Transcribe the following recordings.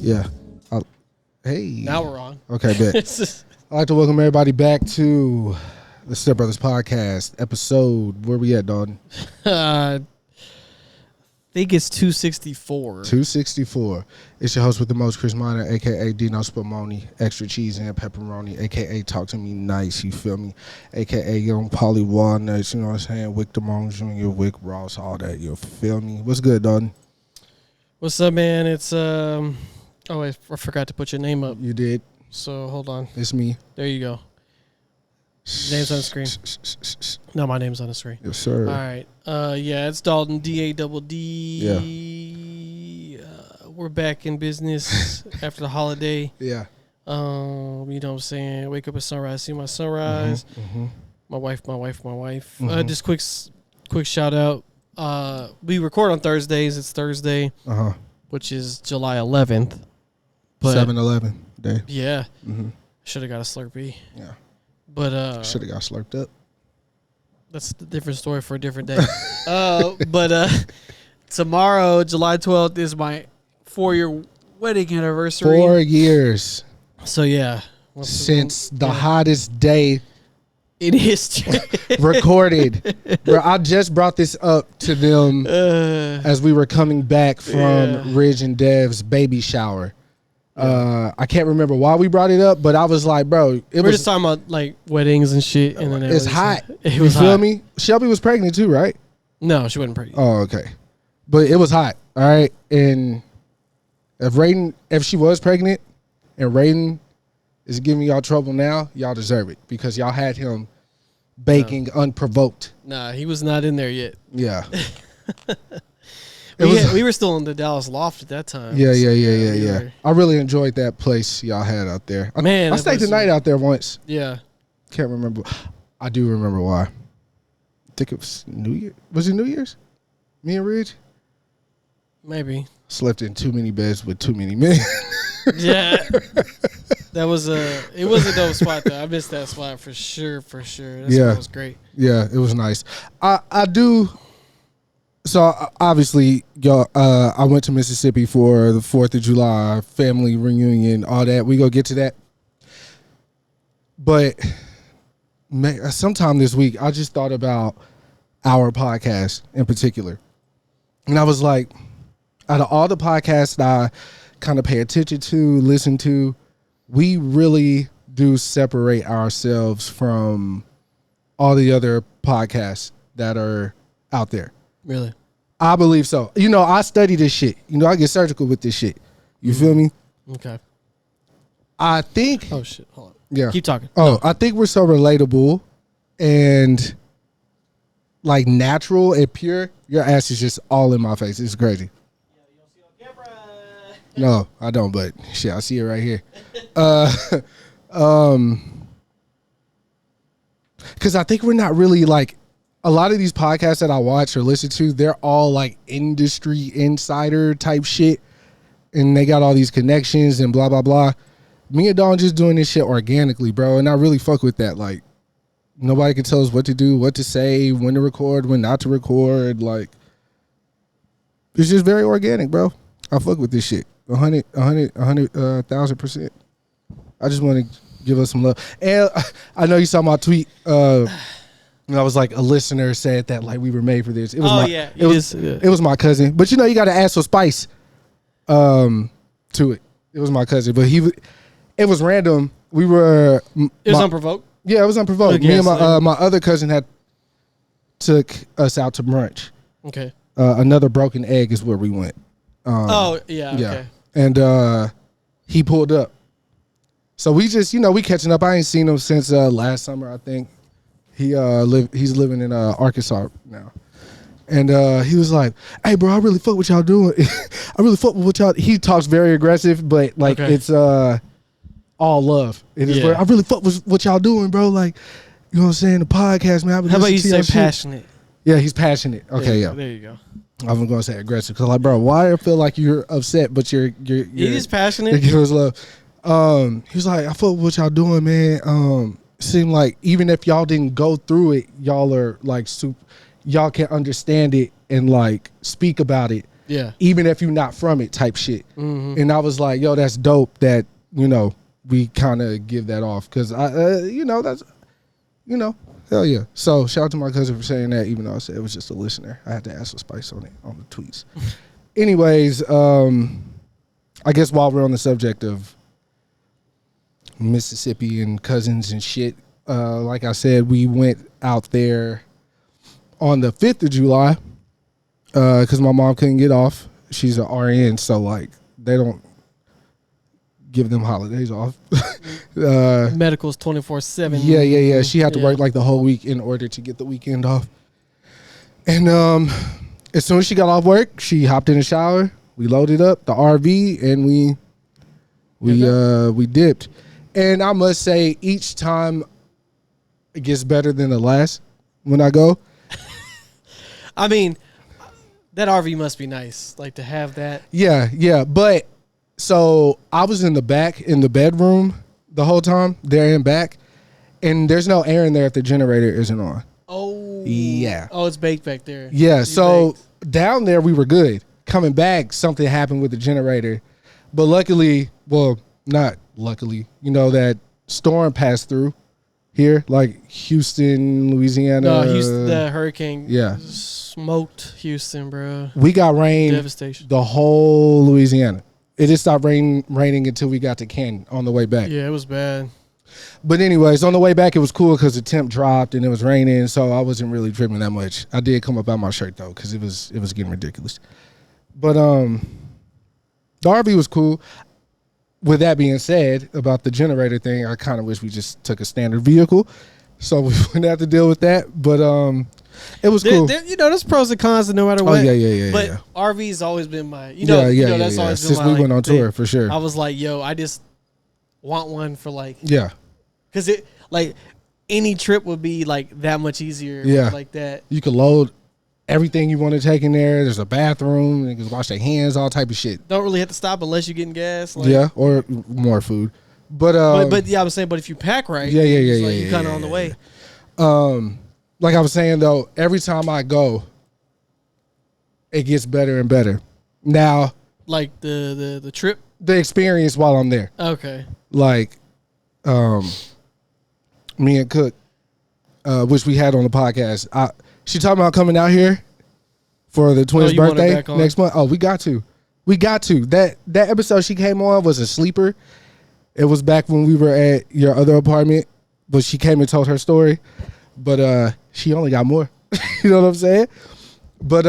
Yeah. Hey. Now we're on. Okay, bet. I'd like to welcome everybody back to the StepBrothers podcast episode. Where we at, Dalton? I think it's 264. 264. It's your host with the most, Kris Minor, a.k.a. Dino Spumoni, extra cheese and pepperoni, a.k.a. talk to me nice, you feel me? A.k.a. Young Polly Walnuts, you know what I'm saying? Wick Damone Jr., Wick Ross, all that, you feel me? What's good, Dalton? What's up, man? It's, oh, I forgot to put your name up. You did. So, hold on. It's me. There you go. Name's on the screen. No, my name's on the screen. Yes, sir. All right. Yeah, it's Dalton, D-A-double-D. Yeah. We're back in business after the holiday. Yeah. You know what I'm saying? Wake up at sunrise, see my sunrise. Mm-hmm. My wife. Mm-hmm. Just quick shout out. We record on Thursdays. It's Thursday, which is July 11th. 7-11 day. Yeah. Mm-hmm. Should have got a Slurpee. Yeah. But should have got slurped up. That's a different story for a different day. But tomorrow, July 12th, is my 4-year wedding anniversary. 4 years. So yeah. Since the hottest day in history recorded. Bro, I just brought this up to them as we were coming back from Ridge and Dev's baby shower. I can't remember why we brought it up, but I was like, bro, we're just talking about like weddings and shit. And then it's hot. It was you feel hot. me? Shelby was pregnant too, right? No, she wasn't pregnant. Oh, okay. But it was hot. All right. And if she was pregnant and Raiden is giving y'all trouble now, y'all deserve it because y'all had him baking unprovoked. Nah, he was not in there yet. Yeah. We were still in the Dallas loft at that time. Yeah. I really enjoyed that place y'all had out there. Man, I stayed the night out there once. Yeah. Can't remember. I do remember why. I think it was New Year. Was it New Year's? Me and Ridge? Maybe. Slept in too many beds with too many men. Yeah. It was a dope spot though. I missed that spot for sure. That spot was great. Yeah, it was nice. I do. So obviously, y'all, I went to Mississippi for the 4th of July family reunion, all that. We go get to that. But sometime this week, I just thought about our podcast in particular. And I was like, out of all the podcasts that I kind of pay attention to, listen to, we really do separate ourselves from all the other podcasts that are out there. Really? I believe so. You know, I study this shit. You know, I get surgical with this shit. You feel me? Okay. I think. Oh, shit. Hold on. Yeah. Keep talking. Oh, I think we're so relatable and like natural and pure. Your ass is just all in my face. It's crazy. Yeah, you don't see on camera. No, I don't, but shit, I see it right here. Because I think we're not really like, a lot of these podcasts that I watch or listen to, they're all like industry insider type shit. And they got all these connections and blah, blah, blah. Me and Dawn just doing this shit organically, bro. And I really fuck with that. Like, nobody can tell us what to do, what to say, when to record, when not to record. Like, it's just very organic, bro. I fuck with this shit. 1,000%. I just want to give us some love. And I know you saw my tweet. And I was like, a listener said that like we were made for this. It was it was my cousin. But you know, you got to add some spice to it. It was my cousin, but it was random. We were. It was unprovoked. Yeah, it was unprovoked. Me and my other cousin had took us out to brunch. Okay. Another broken egg is where we went. Yeah. Okay. And he pulled up. So we just, you know, we catching up. I ain't seen him since last summer, I think. He's living in Arkansas now. And he was like, hey, bro, I really fuck what y'all doing. I really fuck with what y'all. He talks very aggressive, but like it's all love. It is. I really fuck with what y'all doing, bro. Like, you know what I'm saying? The podcast, man. How about you say passionate? Yeah, he's passionate. Okay, yeah. There you go. I'm going to say aggressive because, like, bro, why I feel like you're upset, but you're he is passionate. You're giving us love. He was like, I fuck with what y'all doing, man. Seemed like even if y'all didn't go through it, y'all are like y'all can understand it and like speak about it Yeah. Even if you're not from it type shit. Mm-hmm. And I was like, yo, that's dope that, we kind of give that off. Because, that's, hell yeah. So shout out to my cousin for saying that, even though I said it was just a listener. I had to ask for spice on it, on the tweets. Anyways, I guess while we're on the subject of Mississippi and cousins and shit, like I said, we went out there on the 5th of July because my mom couldn't get off. She's an RN, so like they don't give them holidays off. Medical's 24/7. Yeah. She had to work like the whole week in order to get the weekend off. And as soon as she got off work, she hopped in the shower. We loaded up the RV and we dipped. And I must say, each time it gets better than the last when I go. I mean, that RV must be nice, like to have that. Yeah. But so I was in the back in the bedroom the whole time, there and back, and there's no air in there if the generator isn't on. Oh. Yeah. Oh, it's baked back there. Yeah. So baked. Down there we were good. Coming back, something happened with the generator, but luckily, well, not luckily, that storm passed through here, like Houston, Louisiana. No, Houston, the hurricane. Yeah. Smoked Houston, bro. We got rain. Devastation. The whole Louisiana. It just stopped raining until we got to Canton on the way back. Yeah, it was bad. But anyways, on the way back, it was cool because the temp dropped and it was raining, so I wasn't really tripping that much. I did come up out my shirt though because it was getting ridiculous. But the RV was cool. With that being said, about the generator thing, I kind of wish we just took a standard vehicle, so we wouldn't have to deal with that. But it was cool. There's pros and cons to no matter what. Oh yeah. But RV's always been my, that's always been since my, we went on tour thing. for sure. I was like, yo, I just want one for like, because it like any trip would be like that much easier. Like that. You could load everything you want to take in there. There's a bathroom. You can wash their hands, all type of shit. Don't really have to stop unless you're getting gas. Or more food. But yeah, I was saying, but if you pack right, you kind of on the way. Like I was saying though, every time I go, it gets better and better. Now, like the trip, the experience while I'm there. Okay. Like, me and Cook, which we had on the podcast. She talking about coming out here for the twins' birthday next month. Oh, we got to. That episode she came on was a sleeper. It was back when we were at your other apartment, but she came and told her story. But she only got more. You know what I'm saying? But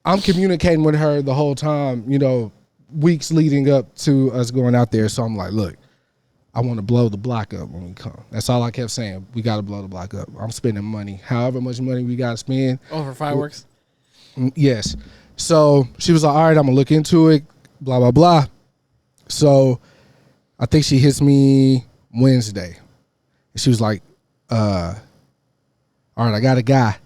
I'm communicating with her the whole time, weeks leading up to us going out there. So I'm like, look, I want to blow the block up when we come. That's all I kept saying. We got to blow the block up. I'm spending money. However much money we got to spend. Oh, for fireworks? Yes. So she was like, all right, I'm going to look into it, blah, blah, blah. So I think she hits me Wednesday. She was like, all right, I got a guy.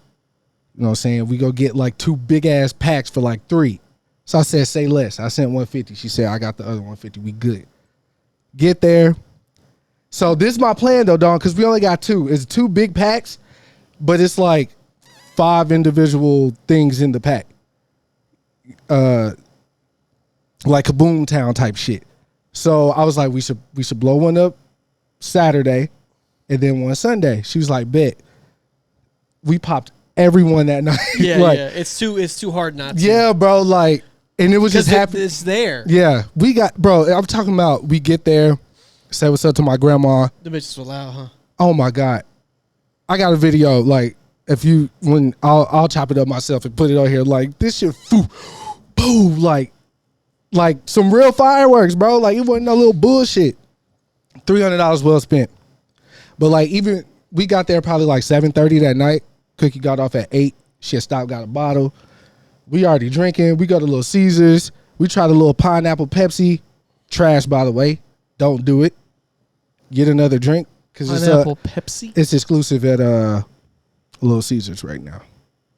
You know what I'm saying? We go get like 2 big ass packs for like 3. So I said, say less. I sent 150. She said, I got the other 150. We good. Get there. So this is my plan though, Don, because we only got 2. It's 2 big packs, but it's like 5 individual things in the pack. Like Kaboom Town type shit. So I was like, we should blow one up Saturday and then one Sunday. She was like, bet. We popped everyone that night. Yeah, like, yeah. It's too hard not to. Yeah, bro. Like, and it was just happening. It's there. Yeah, we got, bro. I'm talking about. We get there, say what's up to my grandma. The bitches were loud, huh? Oh my god, I got a video. Like, I'll chop it up myself and put it on here. Like this shit, boom, like some real fireworks, bro. Like it wasn't no little bullshit. $300 well spent. But like even we got there probably like 7:30 that night. Cookie got off at 8. She had stopped, got a bottle. We already drinking. We go to Little Caesars. We tried a little pineapple Pepsi. Trash, by the way. Don't do it. Get another drink. Pineapple Pepsi? It's exclusive at Little Caesars right now.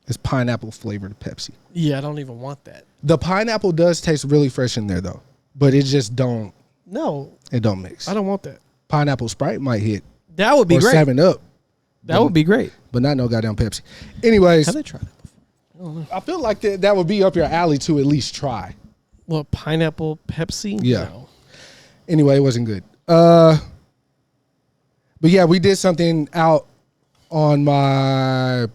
It's pineapple flavored Pepsi. Yeah, I don't even want that. The pineapple does taste really fresh in there though. But it just don't. No. It don't mix. I don't want that. Pineapple Sprite might hit. That would be or great. 7 Up. That would be great. But not no goddamn Pepsi. Anyways. Have they tried it before? I feel like that would be up your alley to at least try. What, pineapple Pepsi? Yeah. No. Anyway, it wasn't good. But yeah, we did something out on my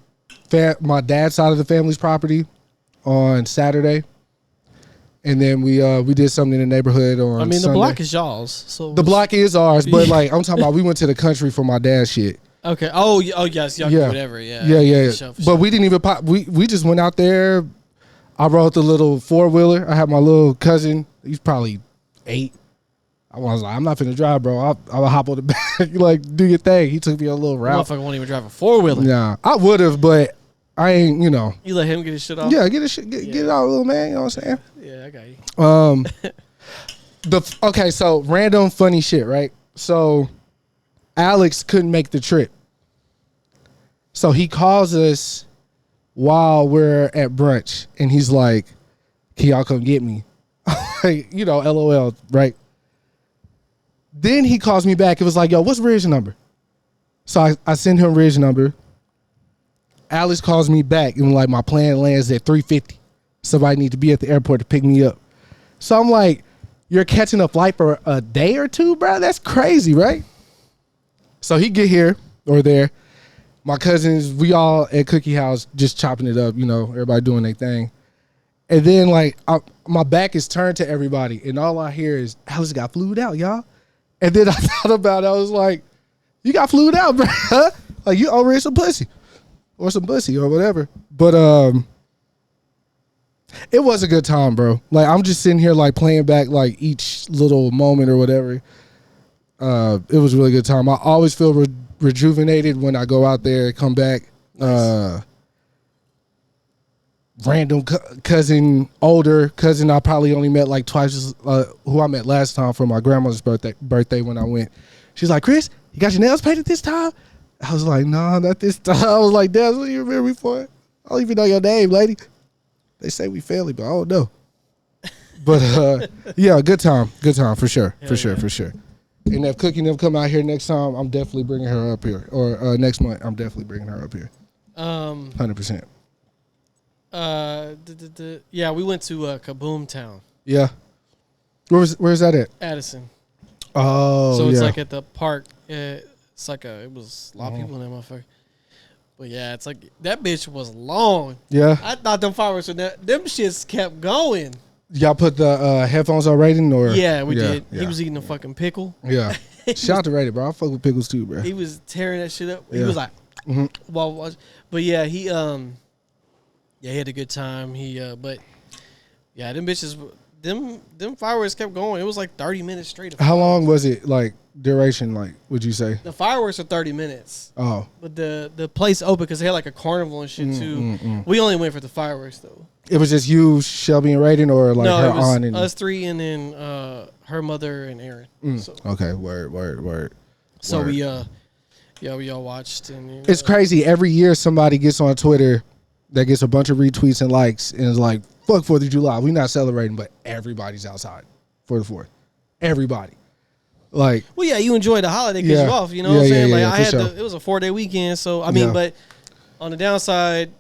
dad's side of the family's property on Saturday, and then we did something in the neighborhood on. I mean, Sunday. the block is y'all's. So The block is ours, but like I'm talking about, we went to the country for my dad's shit. Okay. Oh yes. Y'all do whatever. Yeah. Yeah. For sure. But we didn't even pop. We just went out there. I rode the little 4-wheeler. I had my little cousin. He's probably 8. I was like, I'm not finna drive, bro. I'll hop on the back, like, do your thing. He took me on a little route. Motherfucker won't even drive a 4-wheeler. Nah, I would have, but I ain't, You let him get his shit off? Yeah, get it out, little man. You know what I'm saying? Yeah, I got you. Okay, so random funny shit, right? So Alex couldn't make the trip. So he calls us while we're at brunch, and he's like, can y'all come get me? Like, LOL, right? Then he calls me back. It was like, yo, what's Ridge's number? So I send him Ridge's number. Alex calls me back, and like, my plane lands at 3:50. Somebody need to be at the airport to pick me up. So I'm like, you're catching a flight for a day or two, bro? That's crazy, right? So he get here or there. My cousins, we all at Cookie House just chopping it up, everybody doing their thing. And then like my back is turned to everybody, and all I hear is, Alex got flued out, y'all. And then I thought about it. I was like, you got flued out, bro. Like, you over some pussy or whatever. But it was a good time, bro. Like, I'm just sitting here like playing back like each little moment or whatever. It was a really good time. I always feel rejuvenated when I go out there, come back. Random older cousin I probably only met like twice, who I met last time for my grandmother's birthday when I went. She's like, Kris, you got your nails painted this time? I was like, no, not this time. I was like, Dad, what do you remember me for? I don't even know your name, lady. They say we family, but I don't know. But yeah, good time for sure. For sure. And if Cookie and them come out here next time, I'm definitely bringing her up here. Or next month, I'm definitely bringing her up here. 100%. Yeah, we went to Kaboom Town. Yeah. Where's that at? Addison. Oh, so it's yeah. like at the park. It's like it was a lot of people in that motherfucker. But yeah, it's like that bitch was long. Yeah. I thought them fireworks were them shits kept going. Y'all put the headphones on Raiden, or? Yeah, we did. Yeah. He was eating a fucking pickle. Yeah. Shout out to Raiden, bro. I fuck with pickles too, bro. He was tearing that shit up. He Yeah. was like, but yeah, he had a good time. But yeah, them bitches, them fireworks kept going. It was like 30 minutes straight. How long was it, like, duration, like, would you say? The fireworks are 30 minutes. Oh. But the place open because they had like a carnival and shit too. We only went for the fireworks though. It was just you, Shelby, and Raiden, or like her it was aunt and us three, and then her mother and Aaron. So, okay, word. So word. we all watched, and It's crazy. Every year somebody gets on Twitter that gets a bunch of retweets and likes and is like, fuck 4th of July. We're not celebrating, but everybody's outside for the 4th. Everybody. Like, well, yeah, you enjoy the holiday because Yeah. you're off. You know what I'm saying? Yeah, Like I for had sure. it was a 4-day weekend, so I mean, Yeah. but on the downside,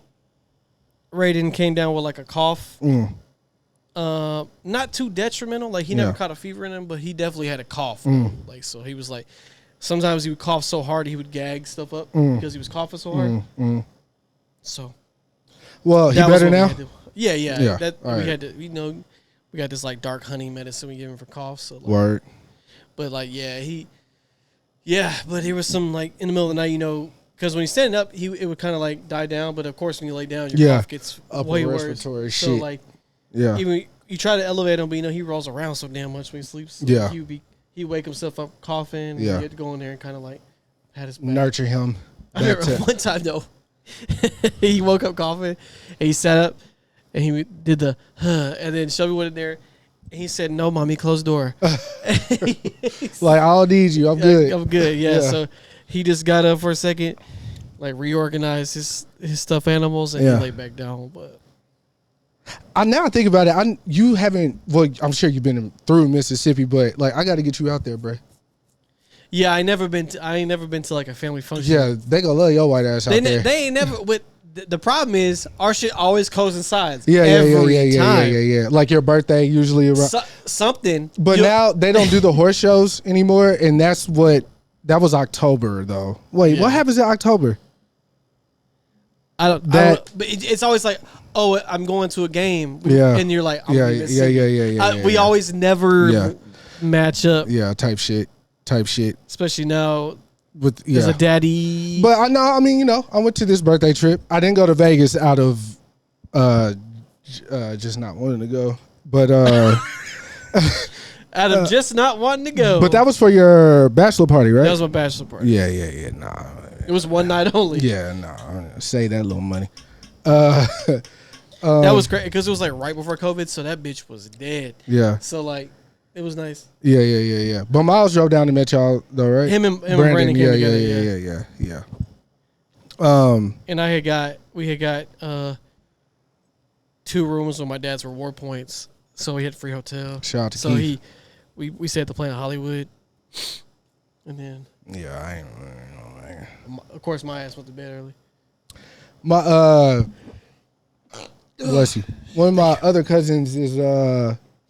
Raiden came down with like a cough. Not too detrimental. Like he never caught a fever in him, but he definitely had a cough. Like so, he was like, sometimes he would cough so hard he would gag stuff up because he was coughing so hard. So, well, he that was better what we now? had to- Yeah. Yeah. That All we right. had to, we got this like dark honey medicine we give him for cough. So like, Word. but like, but there was some like in the middle of the night, because when he's standing up, it would kind of like die down. But of course, when you lay down, your cough gets Upper way respiratory worse. shit. So like, Yeah. even you try to elevate him, but he rolls around so damn much when he sleeps. So Yeah. He'd wake himself up coughing. Yeah. And he had to go in there and kind of like had his back. Nurture him. I remember one time though, he woke up coughing and he sat up and he did the and then Shelby went in there and he said, "No, mommy, close the door." Like, I don't need you. I'm good. I'm good. Yeah. Yeah. So he just got up for a second, like reorganized his stuffed animals, and he laid back down. But Now I think about it, you haven't. Well, I'm sure you've been through Mississippi, but like, I got to get you out there, bro. yeah, I ain't never been to like a family function. Yeah, they gonna love your white ass out there. They ain't never. But the problem is our shit always coincides. Yeah. Every time. Yeah. Like your birthday usually around something. But now they don't do the horse shows anymore, and that was October though. Wait, what happens in October? But it's always like, oh, I'm going to a game. Yeah. And you're like, Yeah. We always never match up. Yeah, type shit. Especially now with there's a daddy. But I went to this birthday trip. I didn't go to Vegas out of just not wanting to go. But out of just not wanting to go. But that was for your bachelor party, right? That was my bachelor party. Yeah. Nah. It was one night only. Yeah, nah. Save that little money. That was great because it was like right before COVID, so that bitch was dead. Yeah. So like, it was nice. Yeah. But Miles drove down and met y'all though, right? Him and Brandon came together. Yeah. And we had got 2 rooms when my dad's reward points, so we had free hotel. Shout out to so Keith. we stayed at the Planet Hollywood, and then I ain't know, man. Of course, my ass went to bed early. Bless you. One of my other cousins is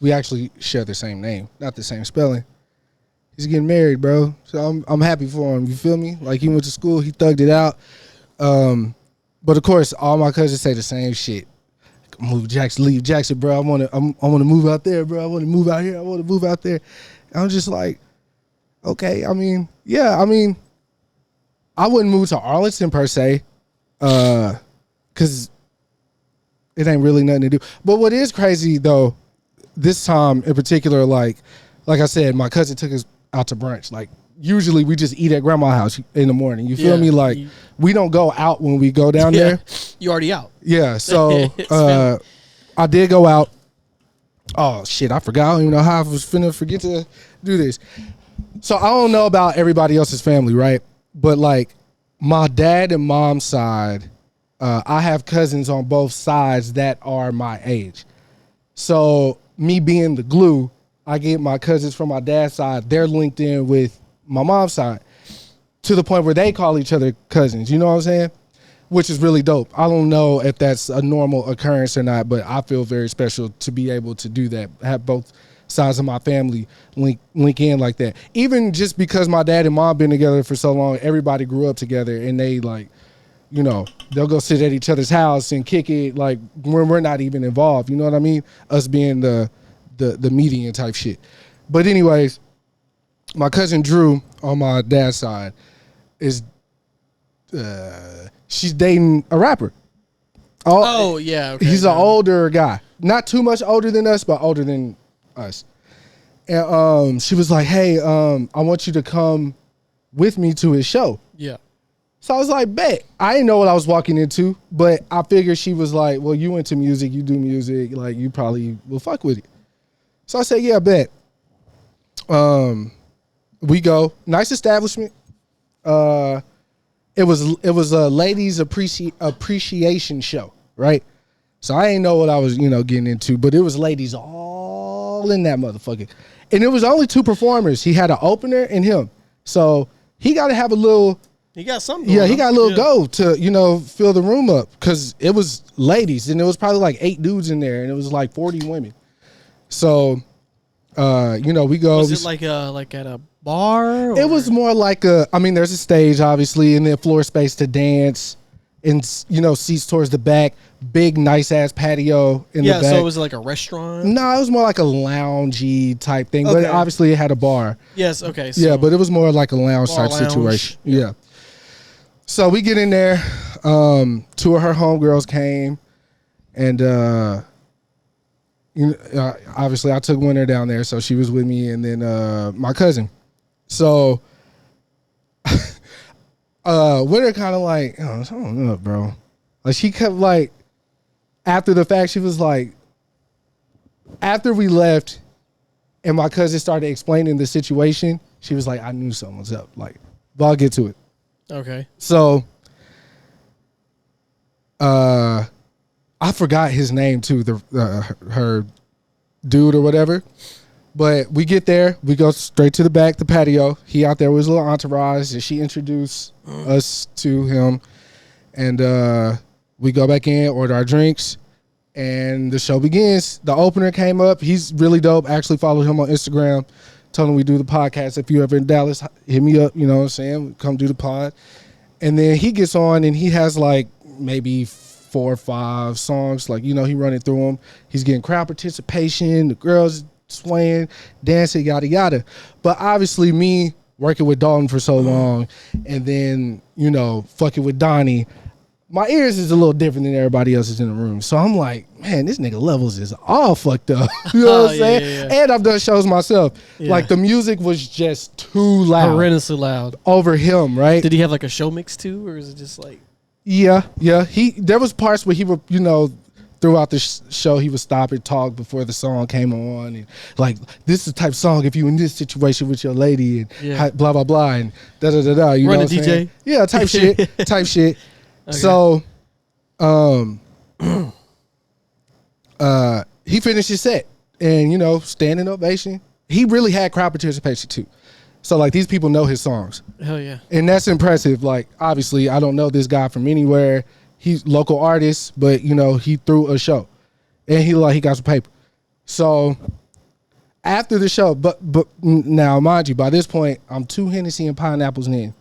we actually share the same name, not the same spelling. He's getting married, bro. So I'm happy for him. You feel me? Like he went to school, he thugged it out. But of course, all my cousins say the same shit. Move Jackson, leave Jackson, bro. I want to move out there, bro. I want to move out here. I want to move out there. And I'm just like, okay. I mean, I wouldn't move to Arlington per se, because it ain't really nothing to do. But what is crazy though, this time in particular, like I said, my cousin took us out to brunch. Like usually we just eat at grandma's house in the morning. You feel me? Like we don't go out when we go down there. You already out. Yeah. So I did go out. Oh shit, I forgot. I don't even know how I was finna forget to do this. So I don't know about everybody else's family, right? But like my dad and mom's side, I have cousins on both sides that are my age. So me being the glue, I get my cousins from my dad's side, they're linked in with my mom's side to the point where they call each other cousins. You know what I'm saying? Which is really dope. I don't know if that's a normal occurrence or not, but I feel very special to be able to do that, have both sides of my family link in like that. Even just because my dad and mom been together for so long, everybody grew up together, and they like, you know, they'll go sit at each other's house and kick it like when we're not even involved. You know what I mean? Us being the median type shit. But anyways, my cousin Drew on my dad's side is she's dating a rapper. Oh yeah, okay. He's an older guy, not too much older than us, but older than us. And she was like, "Hey, I want you to come with me to his show." Yeah. So I was like, bet. I didn't know what I was walking into, but I figured she was like, well, you into music, you do music, like you probably will fuck with it. So I said, yeah, bet. We go. Nice establishment. It was a ladies appreciation show, right? So I didn't know what I was, getting into, but it was ladies all in that motherfucker. And it was only 2 performers. He had an opener and him. So he got to have a little... He got something. Yeah, he got a little go to, fill the room up, because it was ladies, and it was probably like 8 dudes in there, and it was like 40 women. So, we go. Was it like at a bar? Or? It was more like there's a stage, obviously, and then floor space to dance, and, seats towards the back, big, nice-ass patio in the back. Yeah, so it was like a restaurant? No, it was more like a loungy type thing, but obviously it had a bar. Yes, okay. So yeah, but it was more like a lounge type situation. Yeah. So we get in there. 2 of her homegirls came, and obviously I took Winter down there, so she was with me, and then my cousin. So Winter kind of like, I don't know, bro. Like she kept like, after the fact, she was like, after we left, and my cousin started explaining the situation, she was like, I knew something was up. Like, but I'll get to it. Okay. So, I forgot his name too, her dude or whatever. But we get there, we go straight to the back, the patio. He out there with his little entourage, and she introduced us to him. And We go back in, order our drinks, and the show begins. The opener came up. He's really dope. Actually followed him on Instagram. Told him we do the podcast. If you ever in Dallas, hit me up. You know what I'm saying? Come do the pod. And then he gets on and he has like maybe 4 or 5 songs. Like, you know, he running through them. He's getting crowd participation. The girls swaying, dancing, yada, yada. But obviously me working with Dalton for so long and then, you know, fucking with Donnie, my ears is a little different than everybody else's in the room. So I'm like, man, this nigga levels is all fucked up. You know what I'm saying? Yeah. And I've done shows myself. Yeah. Like the music was just too loud. Horrendously loud. Over him, right? Did he have like a show mix too? Or is it just like? Yeah. There was parts where he would, you know, throughout the show, he would stop and talk before the song came on. And like, this is the type of song if you in this situation with your lady and blah, blah, blah. And da-da-da-da. You Run know a DJ? Saying? Yeah, type shit. Okay. So, he finished his set and, you know, standing ovation. He really had crowd participation too. So like these people know his songs. Hell yeah. And that's impressive. Like obviously I don't know this guy from anywhere. He's local artist, but you know, he threw a show and he got some paper. So after the show, but now mind you, by this point I'm 2 Hennessy and pineapples in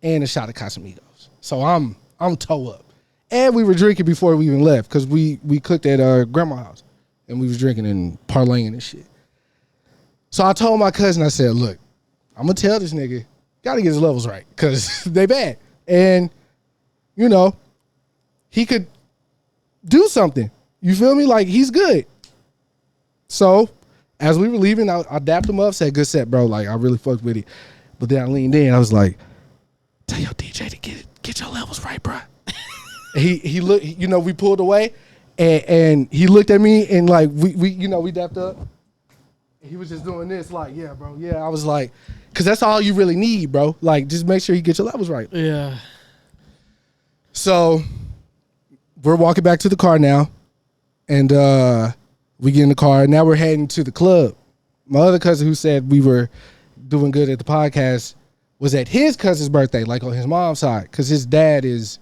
and a shot of Casamigos. So I'm toe up. And we were drinking before we even left because we cooked at grandma's house and we was drinking and parlaying and shit. So I told my cousin, I said, look, I'm going to tell this nigga, got to get his levels right because they bad. And, you know, he could do something. You feel me? Like, he's good. So as we were leaving, I dapped him up, said, good set, bro. Like, I really fucked with it. But then I leaned in. I was like, tell your DJ to get your levels right, bro. He looked, you know, we pulled away and he looked at me and like we you know, we dapped up. He was just doing this like, yeah, bro. Yeah, I was like, cause that's all you really need, bro. Like just make sure you get your levels right. Yeah. So we're walking back to the car now and we get in the car. Now we're heading to the club. My other cousin who said we were doing good at the podcast was at his cousin's birthday, like on his mom's side, cause his dad is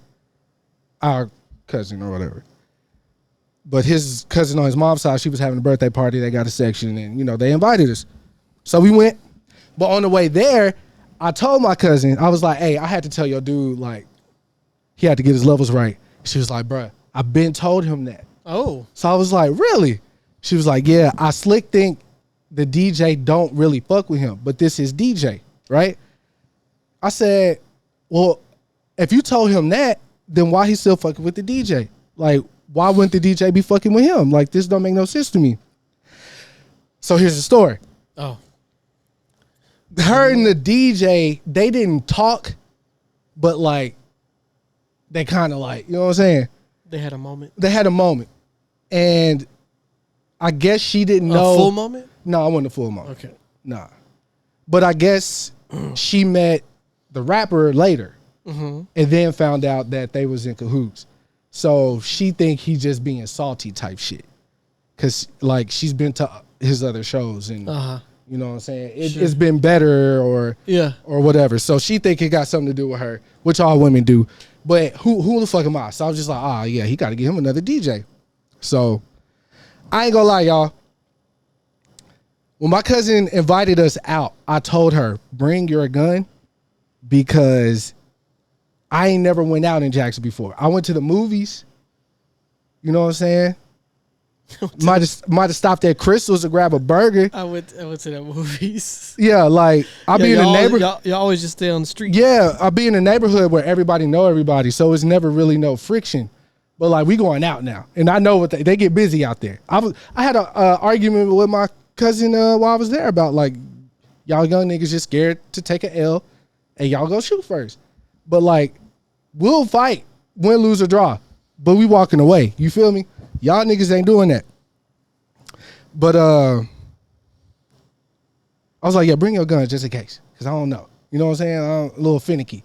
our cousin or whatever. But his cousin on his mom's side, she was having a birthday party. They got a section and, you know, they invited us. So we went. But on the way there, I told my cousin, I was like, hey, I had to tell your dude, like, he had to get his levels right. She was like, bruh, I've been told him that. Oh. So I was like, really? She was like, yeah, I slick think the DJ don't really fuck with him, but this is DJ, right? I said, well, if you told him that, then why he still fucking with the DJ? Like, why wouldn't the DJ be fucking with him? Like, this don't make no sense to me. So here's the story. Oh. Her and the DJ, they didn't talk, but like, they kind of like, you know what I'm saying? They had a moment. They had a moment. And I guess she didn't know. A full moment? No, I wasn't a full moment. Okay. Nah. But I guess she met the rapper later. Mm-hmm. And then found out that they was in cahoots. So she think he just being salty type shit. Cause like she's been to his other shows and you know what I'm saying? It's been better or whatever. So she think it got something to do with her, which all women do. But who the fuck am I? So I was just like, yeah, he got to get him another DJ. So I ain't gonna lie, y'all. When my cousin invited us out, I told her, bring your gun because I ain't never went out in Jackson before. I went to the movies. You know what I'm saying? might have stopped at Crystal's to grab a burger. I went to the movies. Yeah, like I'll be in the neighborhood. Y'all always just stay on the street. Yeah, I'll be in a neighborhood where everybody know everybody, so it's never really no friction. But like we going out now, and I know what they get busy out there. I had an argument with my cousin while I was there about like y'all young niggas just scared to take an L, and y'all go shoot first. But like we'll fight, win, lose or draw, but we walking away. You feel me? Y'all niggas ain't doing that. But I was like, yeah, bring your gun just in case, because I don't know. You know what I'm saying? I'm a little finicky.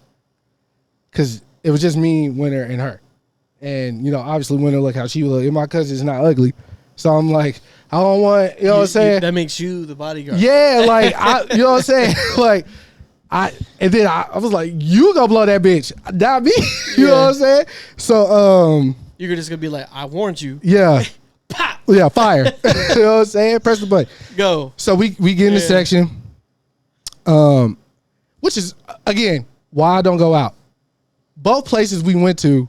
Because it was just me, Winter, and her. And, you know, obviously Winter look how she look. And my cousin's not ugly. So I'm like, I don't want, you know what I'm saying? That makes you the bodyguard. Yeah, like, you know what I'm saying? Like, And then I was like, you gonna blow that bitch, not me. You know what I'm saying? So you're just gonna be like, I warned you. Yeah. Pop. Yeah, fire. You know what I'm saying? Press the button. Go. So we get in the section. Which is again why I don't go out. Both places we went to,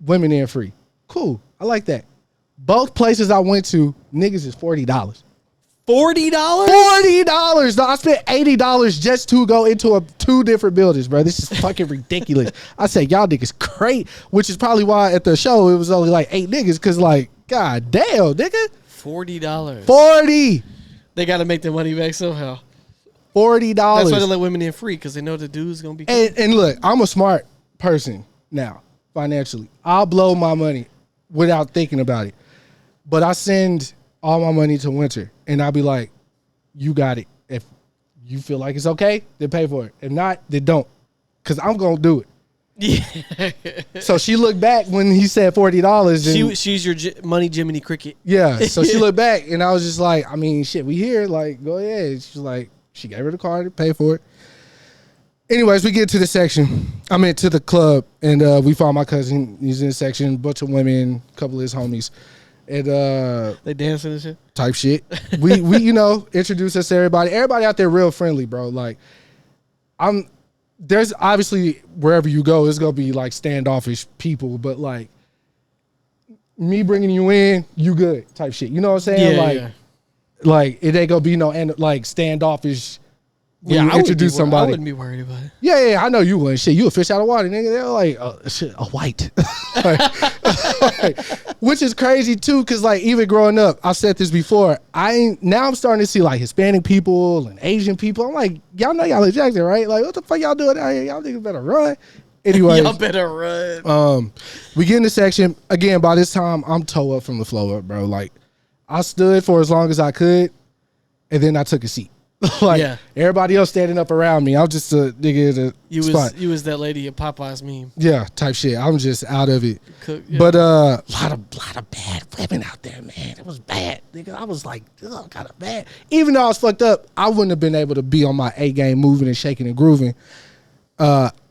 women in free. Cool. I like that. Both places I went to, niggas is $40. $40? $40. No, I spent $80 just to go into two different buildings, bro. This is fucking ridiculous. I said, y'all niggas crazy, which is probably why at the show it was only like 8 niggas, because like, god damn, nigga. $40. 40. They got to make their money back somehow. $40. That's why they let women in free, because they know the dude's going to be. And look, I'm a smart person now, financially. I'll blow my money without thinking about it. But I send all my money to Winter, and I'll be like, you got it. If you feel like it's okay, then pay for it. If not, then don't, because I'm going to do it. Yeah. So she looked back when he said $40. She's your money Jiminy Cricket. Yeah. So she looked back, and I was just like, I mean, shit, we here. Like, go ahead. She's like, she gave her the card to pay for it. Anyways, we get to the section. I mean, to the club, and we found my cousin. He's in the section, bunch of women, a couple of his homies. And they dancing and shit? Type shit. We you know, introduce us to everybody. Everybody out there real friendly, bro. Like, there's obviously wherever you go, it's gonna be like standoffish people, but like me bringing you in, you good type shit. You know what I'm saying? Yeah, like it ain't gonna be no like standoffish when you introduce somebody. I wouldn't be worried about it. Yeah, I know you wouldn't. Shit, you a fish out of water, nigga. They're like, shit, a white. Which is crazy too, because like even growing up, I've said this before. Now I'm starting to see like Hispanic people and Asian people. I'm like, y'all know y'all in Jackson, right? Like, what the fuck y'all doing out here? Y'all niggas better run. Anyway, y'all better run. We get in the section again. By this time, I'm toe up from the floor up, bro. Like, I stood for as long as I could, and then I took a seat. Like everybody else standing up around me, I'm just a nigga in a spot. You was that lady at Popeye's meme. Yeah, type shit. I'm just out of it. Yeah. But a lot of bad women out there, man. It was bad, nigga. I was like, ugh, kind of bad. Even though I was fucked up, I wouldn't have been able to be on my A game, moving and shaking and grooving.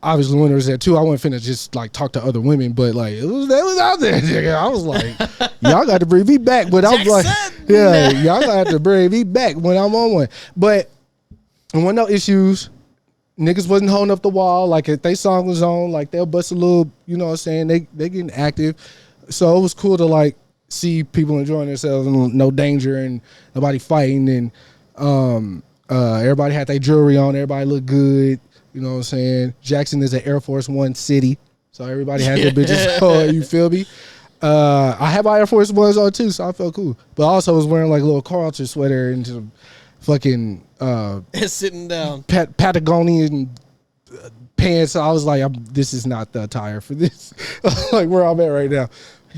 Obviously, when there was there too, I wasn't finna just like talk to other women, but like they was out there, nigga. I was like, y'all got to bring me back. But I was like, yeah, y'all got to bring me back when I'm on one. But there wasn't no issues. Niggas wasn't holding up the wall. Like if they song was on, like they'll bust a little, you know what I'm saying? They getting active. So it was cool to like see people enjoying themselves and no danger and nobody fighting, and everybody had their jewelry on. Everybody looked good. You know what I'm saying? Jackson is an Air Force One city, so everybody had their bitches on. You feel me? I had my Air Force Ones on too, so I felt cool. But I also was wearing like a little Carlton sweater and some fucking sitting down Patagonian pants. So I was like, this is not the attire for this. Like where I'm at right now.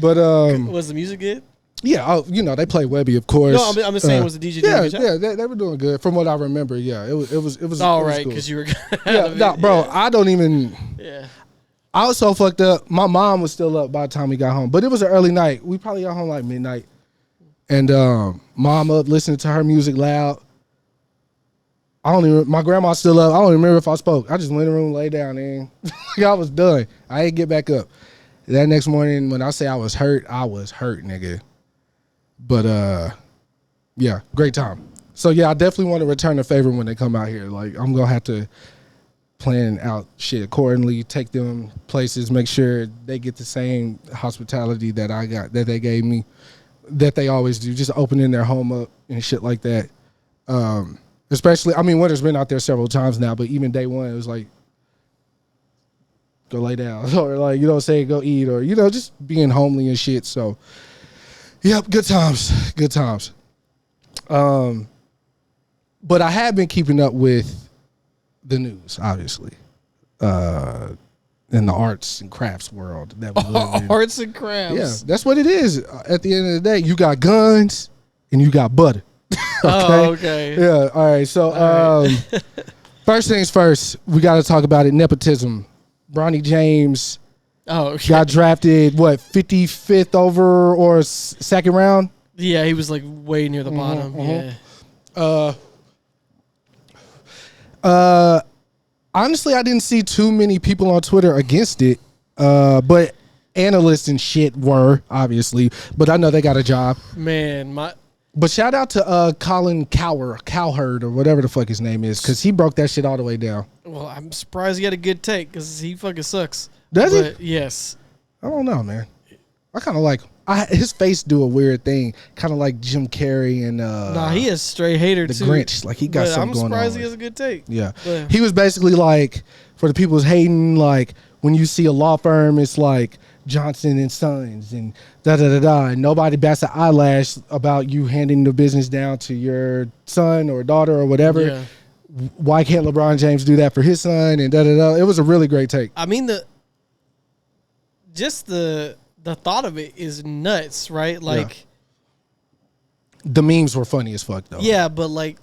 But was the music good? Yeah, you know they play Webby, of course. No, I'm just saying, was the DJ doing a good job? Yeah, they were doing good from what I remember. Yeah, it was all right because you were. Bro, I don't even. Yeah. I was so fucked up. My mom was still up by the time we got home, but it was an early night. We probably got home like midnight, and mom up listening to her music loud. My grandma's still up. I don't even remember if I spoke. I just went in the room, lay down, and I was done. I ain't get back up. That next morning, when I say I was hurt, nigga. But yeah, great time. So yeah, I definitely want to return the favor when they come out here. Like I'm gonna have to plan out shit accordingly, take them places, make sure they get the same hospitality that I got, that they gave me, that they always do, just opening their home up and shit like that. Especially, I mean, Winter's been out there several times now, but even day one, it was like, go lay down, or like, you know what I'm saying, go eat, or, you know, just being homely and shit. So, yep, good times. But I have been keeping up with the news, obviously, in the arts and crafts world that we live in. Arts and crafts. Yeah, that's what it is. At the end of the day, you got guns and you got butter. Okay? Oh, okay. Yeah. All right. So, first things first, we got to talk about it. Nepotism. Bronny James. Oh, okay. Got drafted, 55th over or second round? Yeah, he was like way near the bottom. Yeah. Honestly, I didn't see too many people on Twitter against it, but analysts and shit were, obviously. But I know they got a job. Man, But shout out to Colin Cowherd, or whatever the fuck his name is, because he broke that shit all the way down. Well, I'm surprised he had a good take because he fucking sucks. Does he? Yes. I don't know, man. I kind of like his face do a weird thing, kind of like Jim Carrey and nah, he is straight hater the too. Grinch. Like he got something going on. I'm surprised he has a good take. Yeah, but he was basically like, for the people who's hating, like when you see a law firm, it's like Johnson and Sons and da da da da, and nobody bats an eyelash about you handing the business down to your son or daughter or whatever. Yeah. Why can't LeBron James do that for his son and da da da? It was a really great take. I mean the thought of it is nuts, right? Like the memes were funny as fuck though. Yeah, but like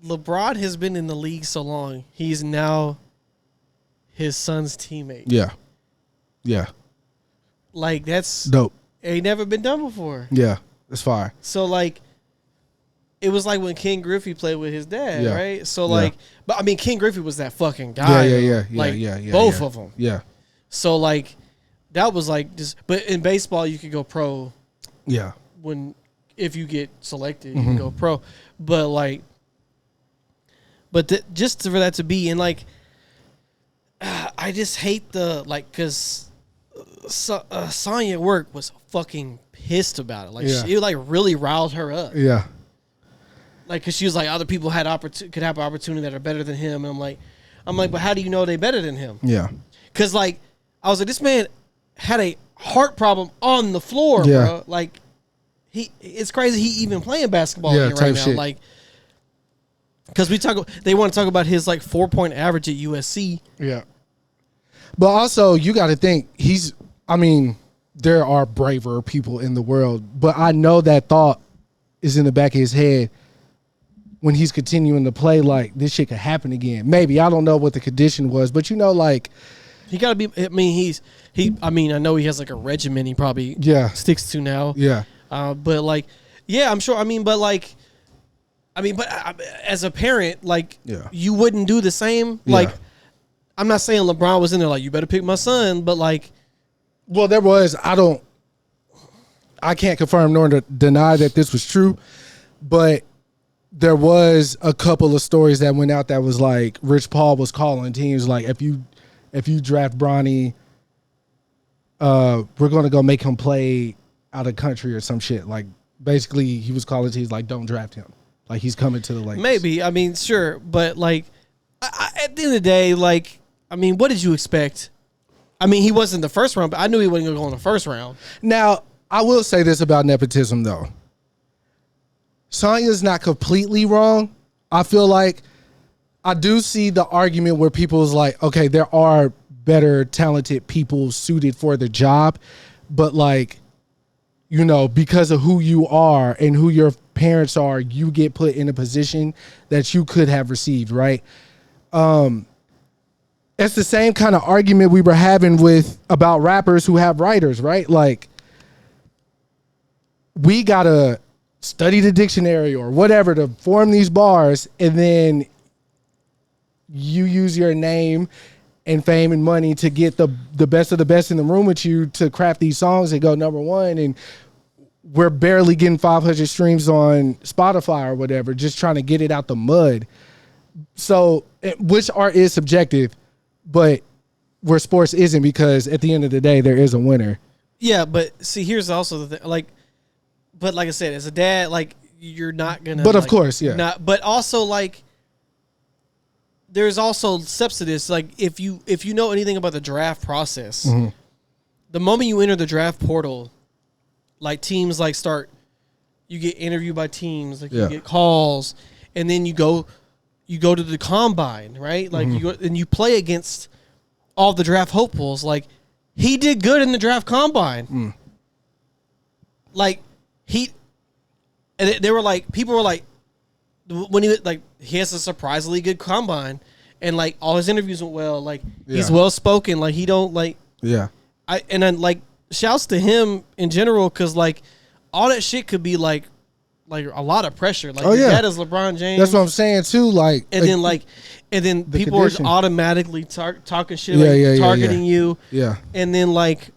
LeBron has been in the league so long, he's now his son's teammate. Yeah. Yeah. Like that's dope. Ain't never been done before. Yeah, that's fire. So like, it was like when Ken Griffey played with his dad, Yeah. right? So like, but I mean, Ken Griffey was that fucking guy. Yeah. Both of them. Yeah. So like, that was like just. But in baseball, you could go pro. Yeah. If you get selected, you can go pro. But like, just for that to be in like, I just hate the like because. Sonya at work was fucking pissed about it. Like it like really riled her up. Yeah. Like because she was like other people could have opportunity that are better than him, and I'm like, but how do you know they better than him? Yeah. Because like I was like, this man had a heart problem on the floor, bro. Like it's crazy he even playing basketball here right now. Shit. Like because they want to talk about his like 4-point average at USC. Yeah. But also, you got to think, there are braver people in the world, but I know that thought is in the back of his head when he's continuing to play, like, this shit could happen again. Maybe. I don't know what the condition was, but, like... He got to be... I know he has, like, a regimen he probably sticks to now. Yeah. But, like, yeah, I'm sure. But as a parent, like, you wouldn't do the same. Yeah. Like... I'm not saying LeBron was in there like, you better pick my son, but like... Well, there was... I can't confirm nor deny that this was true, but there was a couple of stories that went out that was like, Rich Paul was calling teams like, if you draft Bronny, we're going to go make him play out of country or some shit. Like, basically, he was calling teams like, don't draft him. Like, he's coming to the Lakers. Maybe. Sure. But like, at the end of the day, like... what did you expect? He wasn't the first round, but I knew he wasn't going to go in the first round. Now, I will say this about nepotism, though. Sonya's not completely wrong. I feel like I do see the argument where people's like, okay, there are better talented people suited for the job, but like, because of who you are and who your parents are, you get put in a position that you could have received, right? It's the same kind of argument we were having about rappers who have writers, right? Like, we gotta study the dictionary or whatever to form these bars, and then you use your name and fame and money to get the best of the best in the room with you to craft these songs and go number one, and we're barely getting 500 streams on Spotify or whatever, just trying to get it out the mud. So, which art is subjective, but where sports isn't, because at the end of the day, there is a winner. Yeah, but see, here's also the thing. But like I said, as a dad, like, you're not gonna. But of course, yeah. But also, like, there's also steps to this. Like, if you know anything about the draft process, the moment you enter the draft portal, like, teams like you get interviewed by teams, like you get calls, and then you go to the combine, right? Like you go and you play against all the draft hopefuls. Like, he did good in the draft combine. Like, they were like, people were like, when he has a surprisingly good combine, and like all his interviews went well. Like, he's well spoken. Like, he don't like. Yeah. And then like, shouts to him in general, because like all that shit could be like like a lot of pressure. Like your dad is LeBron James. That's what I'm saying too. Like, and then people condition. are automatically talking shit, targeting you. Yeah. And then like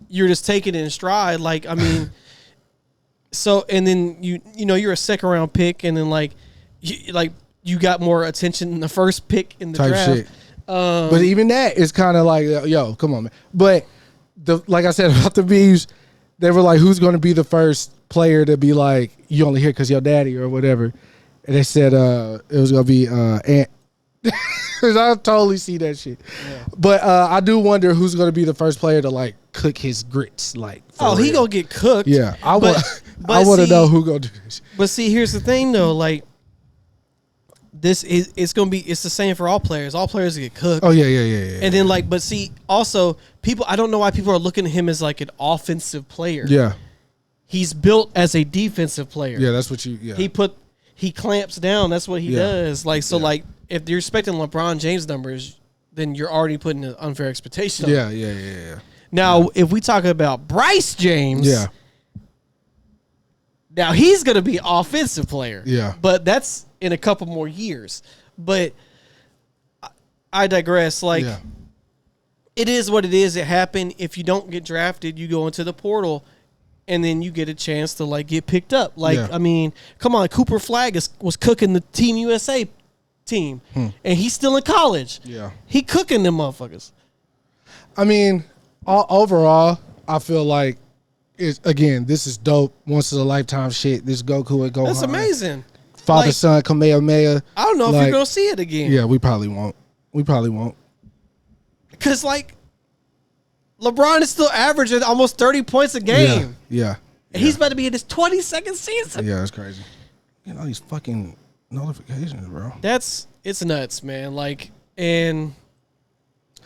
you're just taking it in stride. Like, I mean, so, and then you know, you're a second round pick, and then like you got more attention than the first pick in the type draft. Shit. But even that is kind of like, yo, come on, man. But like I said about the Beavs, they were like, who's going to be the first player to be like, you only here because your daddy or whatever. And they said it was going to be Ant. I totally see that shit. Yeah. But I do wonder who's going to be the first player to like cook his grits. Like, he going to get cooked. Yeah. I want to know who going to do this. But see, here's the thing though. Like, it's going to be, it's the same for all players. All players get cooked. Oh, yeah. And then like, but see, also people, I don't know why people are looking at him as like an offensive player. Yeah. He's built as a defensive player. Yeah, that's what He clamps down. That's what he does. Like, so like, if you're expecting LeBron James numbers, then you're already putting an unfair expectation. Yeah. Now, if we talk about Bryce James, now he's going to be offensive player. Yeah. But that's in a couple more years. But I digress. Like, it is what it is. It happened. If you don't get drafted, you go into the portal, and then you get a chance to like get picked up. Like, I mean, come on, Cooper Flagg was cooking the Team USA team, and he's still in college. Yeah, he cooking them motherfuckers. I mean, overall, I feel like this is dope. Once in a lifetime shit. This Goku and Gohan. That's amazing. Father son Kamehameha. I don't know if you're gonna see it again. Yeah, we probably won't. Because like, LeBron is still averaging almost 30 points a game. Yeah. And he's about to be in his 22nd season. Yeah, that's crazy. You know, these fucking notifications, bro. It's nuts, man. Like,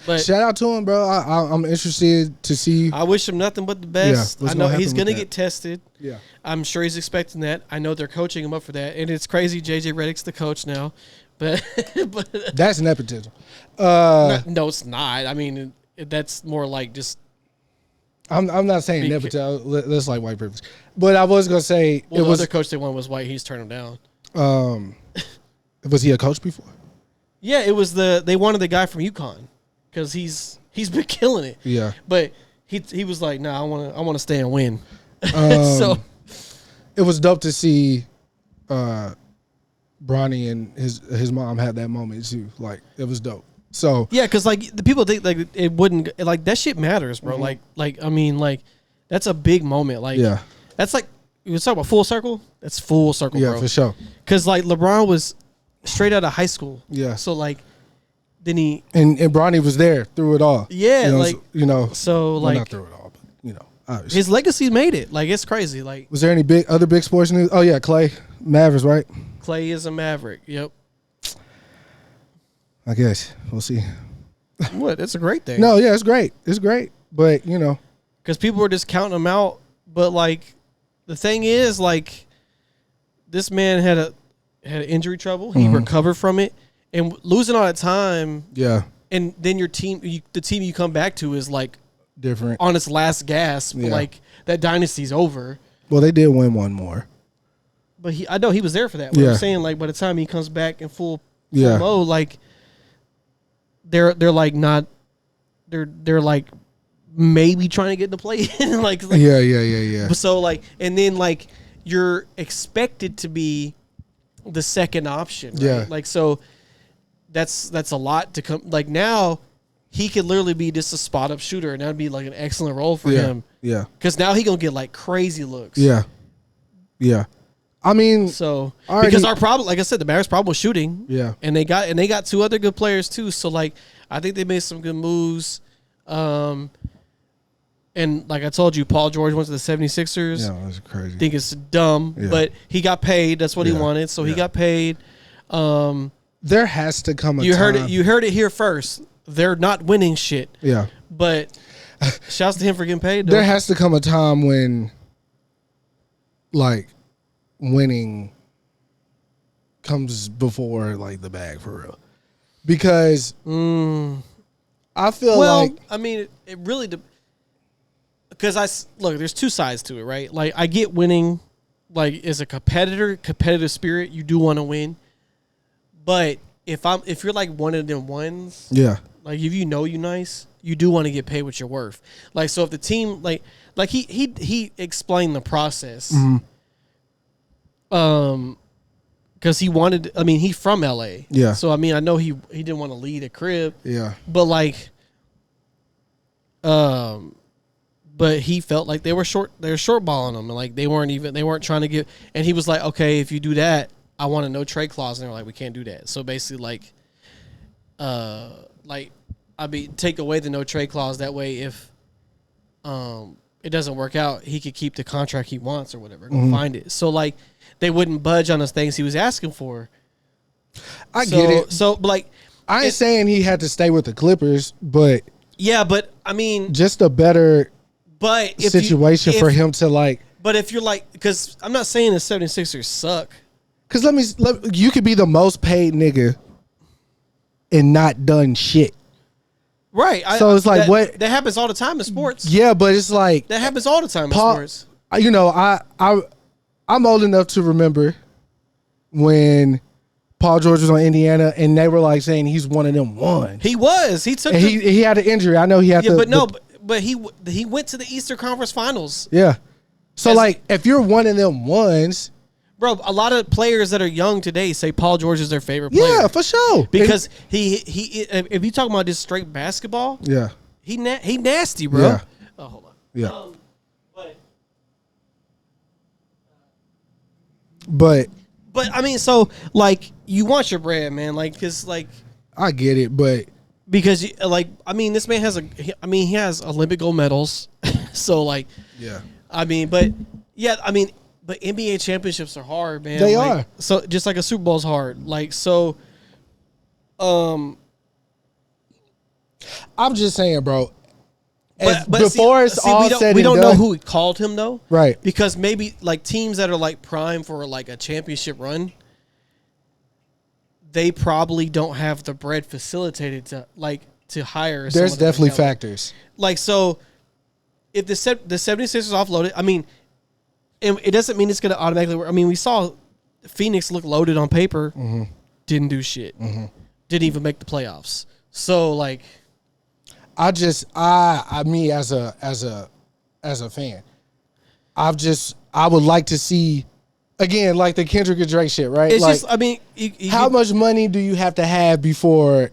but shout out to him, bro. I'm interested to see. I wish him nothing but the best. I know he's gonna get tested. Yeah. I'm sure he's expecting that. I know they're coaching him up for that. And it's crazy JJ Redick's the coach now. But that's nepotism. No, it's not. I mean, that's more like just. I'm not saying nepotism. That's like white privilege. But I was gonna say the other coach they won was white. He's turned him down. Was he a coach before? Yeah, it was they wanted the guy from UConn because he's been killing it. Yeah, but he was like, nah, I want to stay and win. So it was dope to see Bronny and his mom had that moment too. Like, it was dope. So yeah, because like the people think like it wouldn't, like that shit matters, bro. Mm-hmm. Like I mean, like that's a big moment. Like, yeah, that's like you was talking about full circle. That's full circle, bro. Yeah, for sure. Because like LeBron was straight out of high school. Yeah. So like, then he and Bronny was there through it all. Yeah, so like not through it all, but obviously. His legacy made it. Like, it's crazy. Like, was there any other big sports news? Oh yeah, Clay Mavericks, right? Clay is a Maverick. Yep. I guess we'll see. What? It's a great thing. No, yeah, it's great. It's great, but because people were just counting him out. But like, the thing is, like, this man had injury trouble. He recovered from it, and losing all that time. Yeah. And then your team, the team you come back to is like different on its last gasp. Yeah. Like, that dynasty's over. Well, they did win one more. But I know he was there for that. What I'm saying, like, by the time he comes back in full mode, like, they're like not, they're like maybe trying to get in the play. like yeah. So like, and then like you're expected to be the second option, right? Yeah. Like, so that's a lot to come. Like, now he could literally be just a spot up shooter, and that'd be like an excellent role for him. Yeah. Because now he gonna get like crazy looks. Yeah. I mean, so because our problem, like I said, the Mavericks' problem was shooting. Yeah. And they got two other good players too. So like, I think they made some good moves. And like I told you, Paul George went to the 76ers. Yeah, that's crazy. I think it's dumb, but he got paid. That's what he wanted. So he got paid. There has to come a you time. You heard it here first. They're not winning shit. Yeah. But shouts to him for getting paid, though. There has to come a time when, like, winning comes before, like, the bag for real. Because I feel like... I mean, it really... Because look, there's two sides to it, right? Like, I get winning like as a competitive spirit, you do want to win. But if you're like one of them ones, yeah, like if you know you nice, you do want to get paid what you're worth. Like so, if the team like he explained the process, because he wanted. I mean, he's from LA, yeah. So I mean, I know he didn't want to lead a crib, yeah. but like, but he felt like they were shortballing him, and like they weren't trying to get. And he was like, okay, if you do that, I want a no trade clause, and they were like, we can't do that. So basically, like, take away the no trade clause. That way, if it doesn't work out, he could keep the contract he wants or whatever. Go find it. So like, they wouldn't budge on the things he was asking for. I get it. So like, I ain't saying he had to stay with the Clippers, but yeah, but I mean, just a better situation for him to like. But if you're like, because I'm not saying the 76ers suck. Because you could be the most paid nigga and not done shit. Right. So it's like what that happens all the time in sports. Yeah, but it's like that happens all the time in sports. You know, I'm old enough to remember when Paul George was on Indiana and they were like saying he's one of them ones. He was. He took. And he had an injury. I know he had. Yeah, but he went to the Eastern Conference Finals. Yeah. So like, if you're one of them ones. Bro, a lot of players that are young today say Paul George is their favorite player. Yeah, for sure. Because he if you talking about just straight basketball, yeah, he nasty, bro. Yeah. Oh, hold on. Yeah. But I mean, so like you want your bread, man, like because like I get it, but because like I mean, this man has he has Olympic gold medals, so like yeah, I mean, but yeah, I mean. But NBA championships are hard, man. They like, are. So just like a Super Bowl's hard. Like so I'm just saying, bro. But before it's all said and done, we don't know who called him though. Right. Because maybe like teams that are like prime for like a championship run, they probably don't have the bread facilitated to hire. There's definitely factors. Like so if the 76ers offloaded, I mean, it doesn't mean it's going to automatically work. I mean, we saw Phoenix look loaded on paper, didn't do shit, didn't even make the playoffs. So like, I me as a fan, I would like to see again like the Kendrick and Drake shit, right? It's like, just, I mean, how much money do you have to have before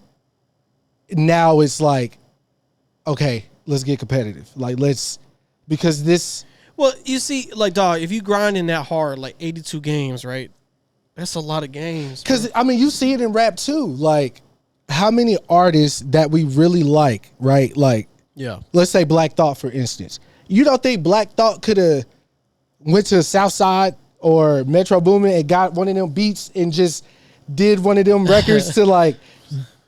now it's like, okay, let's get competitive, like because this. Well, you see, like, dog, if you grind in that hard, like 82 games, right? That's a lot of games. Because, I mean, you see it in rap, too. Like, how many artists that we really like, right? Like, yeah. Let's say Black Thought, for instance. You don't think Black Thought could have went to Southside or Metro Boomin and got one of them beats and just did one of them records to, like,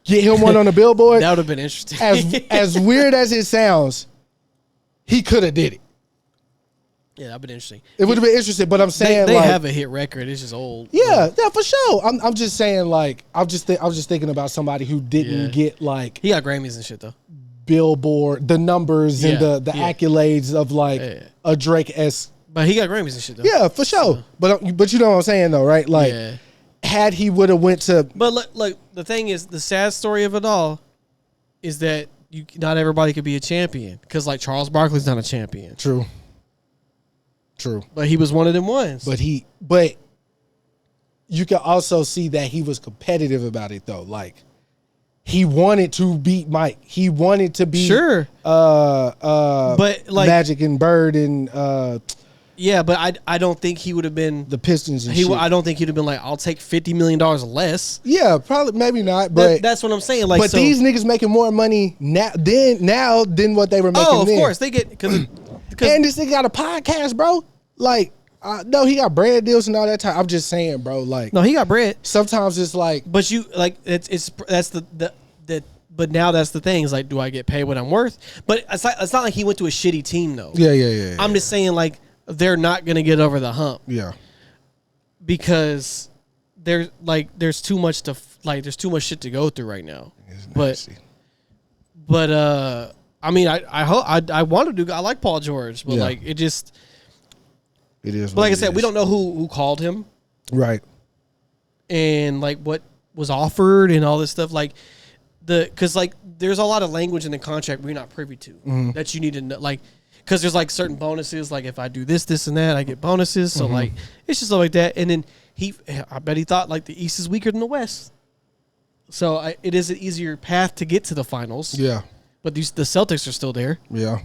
get him one on the Billboard? That would have been interesting. As weird as it sounds, he could have did it. Yeah, that'd been interesting. It would have been interesting, but I'm saying they like, have a hit record. It's just old. Yeah, for sure. I'm just saying like I was just thinking about somebody who didn't get like he got Grammys and shit though. Billboard, the numbers and the accolades of like a Drake-esque. But he got Grammys and shit though. Yeah, for sure. So. But you know what I'm saying though, right? Like had he would have went to. But look, the thing is, the sad story of it all is that not everybody could be a champion because like Charles Barkley's not a champion. True. But he was one of them ones. But you can also see that he was competitive about it though. Like he wanted to beat Mike. He wanted to be but like Magic and Bird and yeah, but I don't think he would have been the Pistons and shit. I don't think he'd have been like, I'll take $50 million less. Yeah, probably maybe not. But that's what I'm saying. Like, but these niggas making more money now than what they were making. Oh, of course they get because and this nigga got a podcast, bro. Like, no, he got bread deals and all that time. I'm just saying, bro. Like, no, he got bread. Sometimes it's like, but you like that's the but now that's the thing is like, do I get paid what I'm worth? But it's not like he went to a shitty team though. Yeah. I'm just saying like they're not gonna get over the hump. Yeah, because there's too much there's too much shit to go through right now. But I mean I hope I want to do. I like Paul George, but like it just. It is. But like I said, we don't know who called him, right? And like what was offered and all this stuff. Like because like there's a lot of language in the contract we're not privy to that you need to know. Like because there's like certain bonuses. Like if I do this, and that, I get bonuses. So like it's just stuff like that. And then I bet he thought like the East is weaker than the West. So it is an easier path to get to the finals. Yeah. But the Celtics are still there. Yeah.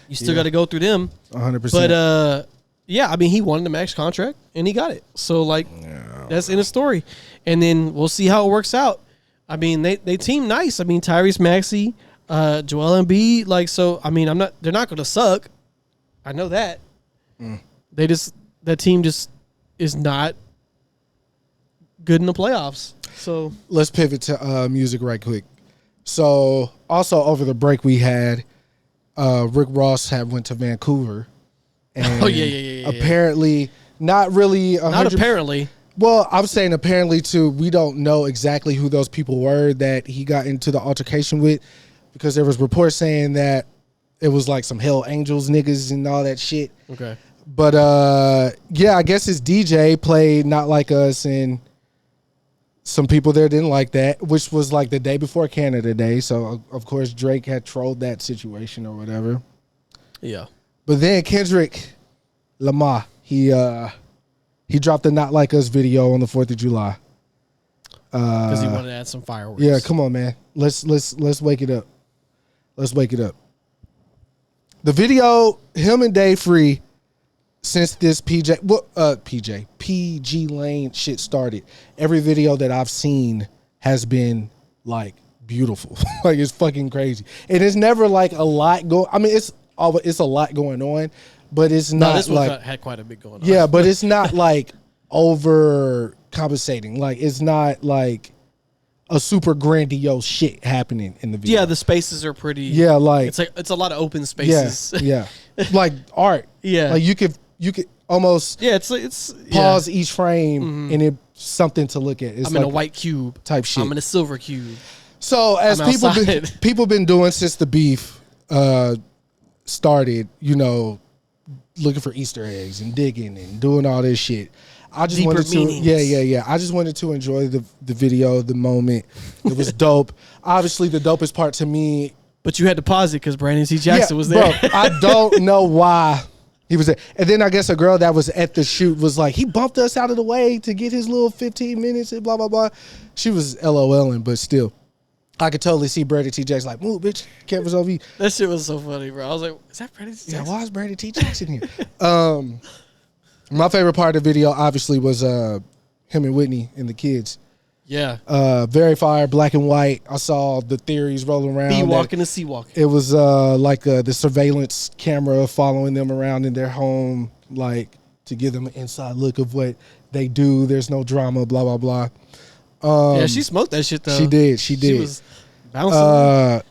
You still got to go through them. 100%. But, yeah, I mean, he wanted the max contract, and he got it. So, like, that's in the story. And then we'll see how it works out. I mean, they team nice. I mean, Tyrese Maxey, Joel Embiid. Like, so, I mean, they're not going to suck. I know that. That team just is not good in the playoffs. So let's pivot to music right quick. So also over the break we had Rick Ross went to Vancouver. And yeah. Apparently not really 100%. Not apparently. Well, I'm saying apparently too, we don't know exactly who those people were that he got into the altercation with, because there was reports saying that it was like some Hell Angels niggas and all that shit. Okay. But yeah, I guess his DJ played Not Like Us, and some people there didn't like that, which was like the day before Canada Day. So of course Drake had trolled that situation or whatever. Yeah. But then Kendrick Lamar, he dropped the Not Like Us video on the 4th of July. Because he wanted to add some fireworks. Yeah, come on, man. Let's wake it up. Let's wake it up. The video, him and Dave Free, since this PG Lane shit started, every video that I've seen has been like beautiful. Like it's fucking crazy. And it's never like a lot I mean, it's a lot going on, but it's not this like one had quite a bit going on. Yeah, but it's not like over compensating. Like it's not like a super grandiose shit happening in the video. Yeah, the spaces are pretty. Yeah, like it's a lot of open spaces. Yeah, like art. Yeah, like you could almost it's pause each frame and it's something to look at. It's I'm in a white cube type shit. I'm in a silver cube. So as people been doing since the beef started, you know, looking for Easter eggs and digging and doing all this shit. I just Deeper wanted to, meanings. yeah. I just wanted to enjoy the video, the moment. It was dope. Obviously, the dopest part to me. But you had to pause it because Brandon C. Jackson was there. Bro, I don't know why he was there. And then I guess a girl that was at the shoot was like, he bumped us out of the way to get his little 15 minutes and blah, blah, blah. She was LOLing, but still. I could totally see Brandon T. Jackson like, move, bitch. Cameras over you. That shit was so funny, bro. I was like, is that Brandon T. Jackson? Yeah, why is Brandon T. Jackson here? My favorite part of the video, obviously, was him and Whitney and the kids. Yeah. Very fire, black and white. I saw the theories rolling around. B walking and C walking. It was like the surveillance camera following them around in their home, like to give them an inside look of what they do. There's no drama, blah, blah, blah. Yeah, she smoked that shit, though. She did. She was bouncing.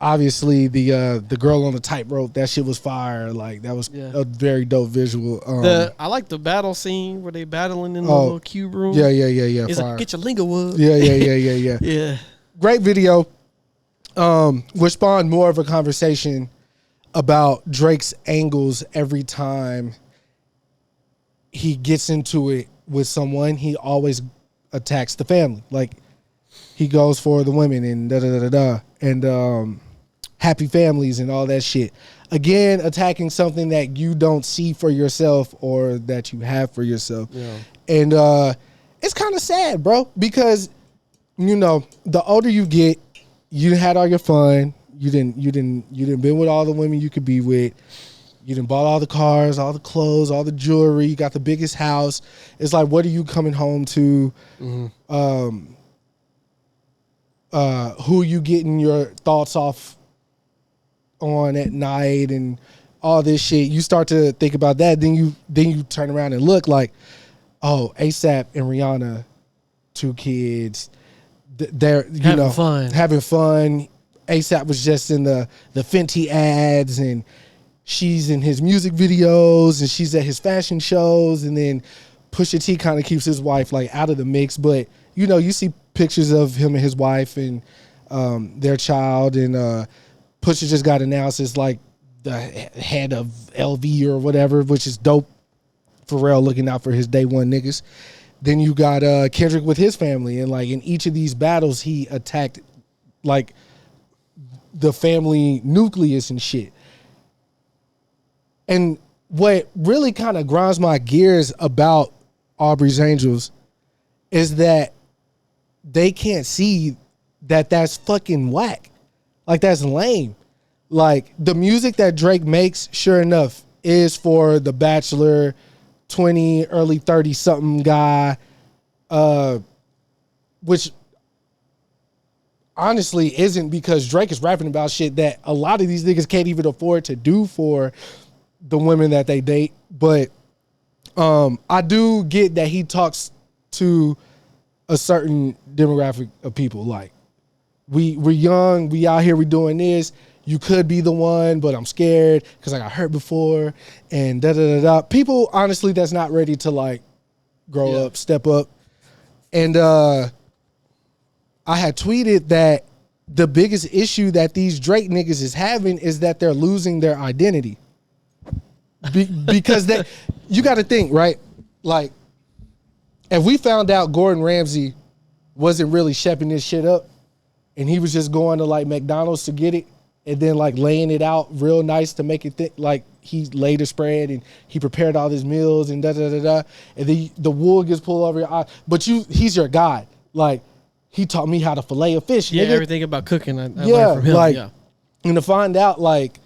Obviously, the girl on the tightrope, that shit was fire. Like, that was a very dope visual. I like the battle scene where they battling in the little cube room. Yeah. It's like, get your lingo wood. Yeah. Yeah. Great video. Which spawned more of a conversation about Drake's angles every time he gets into it with someone. He always attacks the family. Like, he goes for the women and da-da-da-da-da. And happy families and all that shit. Again, attacking something that you don't see for yourself or that you have for yourself. Yeah. And it's kind of sad, bro, because, you know, the older you get, you had all your fun. You didn't been with all the women you could be with. You done bought all the cars, all the clothes, all the jewelry. You got the biggest house. It's like, what are you coming home to? Mm-hmm. Who you getting your thoughts off on at night and all this shit. You start to think about that. Then you turn around and look like, oh, ASAP and Rihanna, 2 kids. They're having fun. ASAP was just in the Fenty ads, and she's in his music videos, and she's at his fashion shows, and then Pusha T kind of keeps his wife like out of the mix. But you know, you see pictures of him and his wife and their child, and Pusha just got announced as like the head of LV or whatever, which is dope. Pharrell looking out for his day one niggas. Then you got Kendrick with his family, and like in each of these battles, he attacked like the family nucleus and shit. And what really kind of grinds my gears about Aubrey's Angels is that they can't see that that's fucking whack. Like, that's lame. Like, the music that Drake makes, sure enough, is for the Bachelor, 20, early 30-something guy, which honestly isn't, because Drake is rapping about shit that a lot of these niggas can't even afford to do for the women that they date. But I do get that he talks to a certain demographic of people. Like, we're young, we out here, we doing this. You could be the one, but I'm scared because I got hurt before, and da-da-da-da. People, honestly, that's not ready to, like, grow up, step up. And I had tweeted that the biggest issue that these Drake niggas is having is that they're losing their identity. Because you got to think, right? Like, if we found out Gordon Ramsay wasn't really shepping this shit up, and he was just going to, like, McDonald's to get it, and then, like, laying it out real nice to make it like he laid a spread and he prepared all his meals and da-da-da-da, and then the wool gets pulled over your eye. But he's your guy. Like, he taught me how to fillet a fish. Yeah, nigga. Everything about cooking I learned from him. Like, yeah. And to find out, like,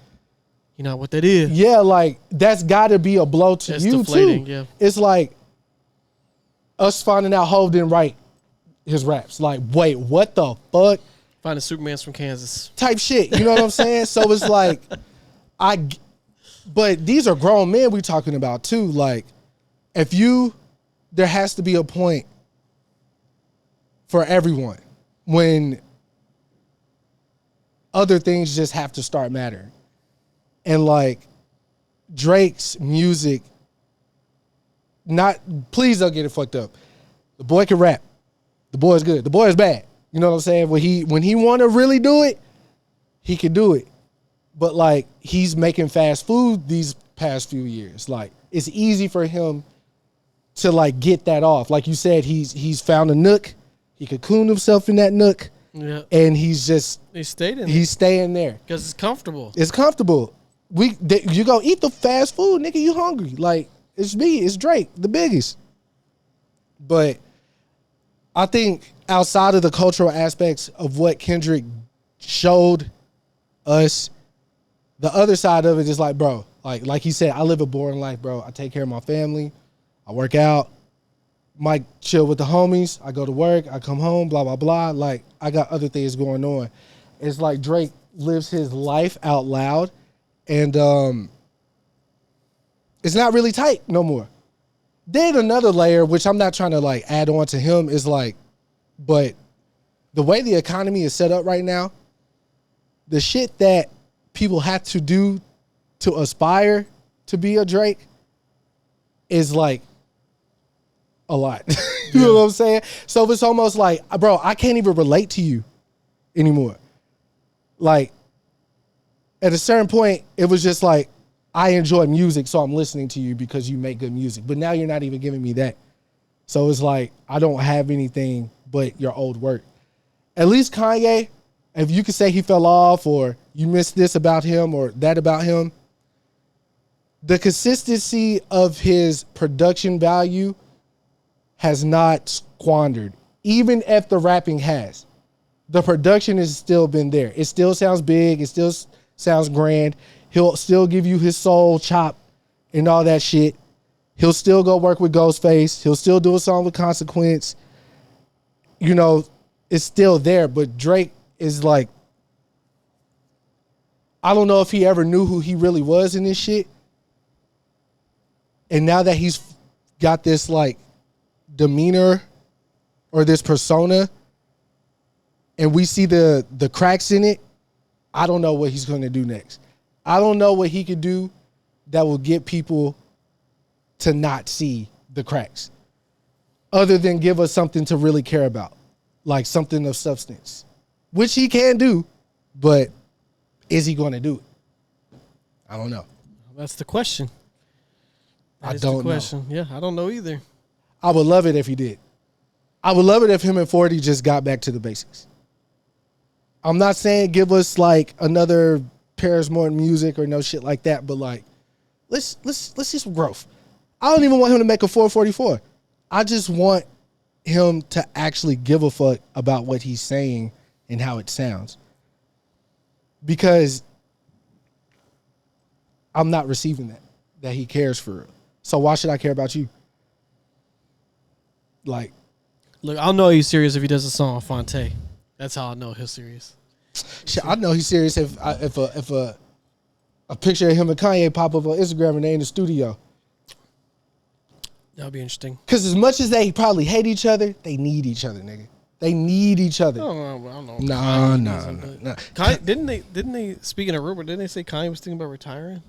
you know what that is. Yeah, like, that's got to be a blow to you, too. Yeah. It's like us finding out Hov didn't write his raps. Like, wait, what the fuck? Finding Superman's from Kansas. Type shit. You know what I'm saying? So it's like, but these are grown men we talking about, too. Like, there has to be a point for everyone when other things just have to start mattering. And, like, Drake's music, please don't get it fucked up. The boy can rap. The boy is good. The boy is bad. You know what I'm saying? When he want to really do it, he can do it. But, like, he's making fast food these past few years. Like, it's easy for him to, like, get that off. Like you said, he's found a nook. He cocooned himself in that nook. Yeah. And he staying there. Because it's comfortable. It's comfortable. You go eat the fast food, nigga, you hungry. Like, it's me, it's Drake, the biggest. But I think outside of the cultural aspects of what Kendrick showed us, the other side of it is like, bro, like he said, I live a boring life, bro. I take care of my family. I work out. Might chill with the homies. I go to work. I come home, blah, blah, blah. Like, I got other things going on. It's like Drake lives his life out loud, and it's not really tight no more. Then another layer, which I'm not trying to, like, add on to him, is like, but the way the economy is set up right now, the shit that people have to do to aspire to be a Drake is, like, a lot. You know what I'm saying? So it's almost like, bro, I can't even relate to you anymore. Like, at a certain point, it was just like, I enjoy music, so I'm listening to you because you make good music. But now you're not even giving me that. So it's like, I don't have anything but your old work. At least Kanye, if you could say he fell off or you missed this about him or that about him, the consistency of his production value has not squandered. Even if the rapping has. The production has still been there. It still sounds big. It still sounds grand. He'll still give you his soul chop and all that shit. He'll still go work with Ghostface. He'll still do a song with Consequence. You know, it's still there. But Drake is like, I don't know if he ever knew who he really was in this shit. And now that he's got this, like, demeanor or this persona, and we see the cracks in it, I don't know what he's going to do next. I don't know what he could do that will get people to not see the cracks, other than give us something to really care about, like something of substance, which he can do, but is he going to do it? I don't know. That's the question. I don't know. Yeah, I don't know either. I would love it if he did. I would love it if him and 40 just got back to the basics. I'm not saying give us like another Paris Morton music or no shit like that, but like let's see some growth. I don't even want him to make a 444. I just want him to actually give a fuck about what he's saying and how it sounds. Because I'm not receiving that he cares for real. So why should I care about you? Like, look, I'll know he's serious if he does a song on Fonte. That's how I know he's serious. Shit, I know he's serious if a picture of him and Kanye pop up on Instagram and they in the studio. That'll be interesting. Because as much as they probably hate each other, they need each other, nigga. They need each other. I don't know. No. Kanye, didn't they, speaking of rumor, didn't they say Kanye was thinking about retiring?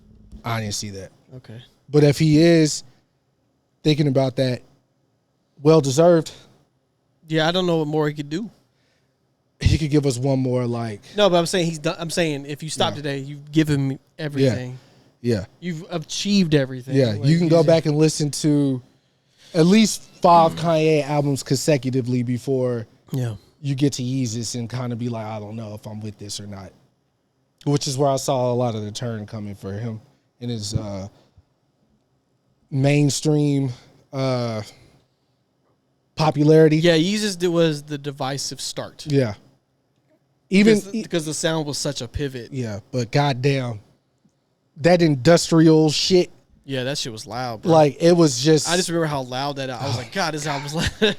I didn't see that. Okay. But if he is thinking about that, well deserved. Yeah, I don't know what more he could do. He could give us one more, like. No, but I'm saying he's done. I'm saying if you stop today, you've given everything. Yeah. You've achieved everything. Yeah, like, you can go back and listen to at least 5 Kanye albums consecutively before you get to Yeezus and kind of be like, I don't know if I'm with this or not. Which is where I saw a lot of the turn coming for him in his mainstream popularity. Yeah, Yeezus was the divisive start. Yeah. Even because the sound was such a pivot. Yeah, but goddamn, that industrial shit. Yeah, that shit was loud, bro. Like, it was just. I just remember how loud that. I was like, God, this album was loud.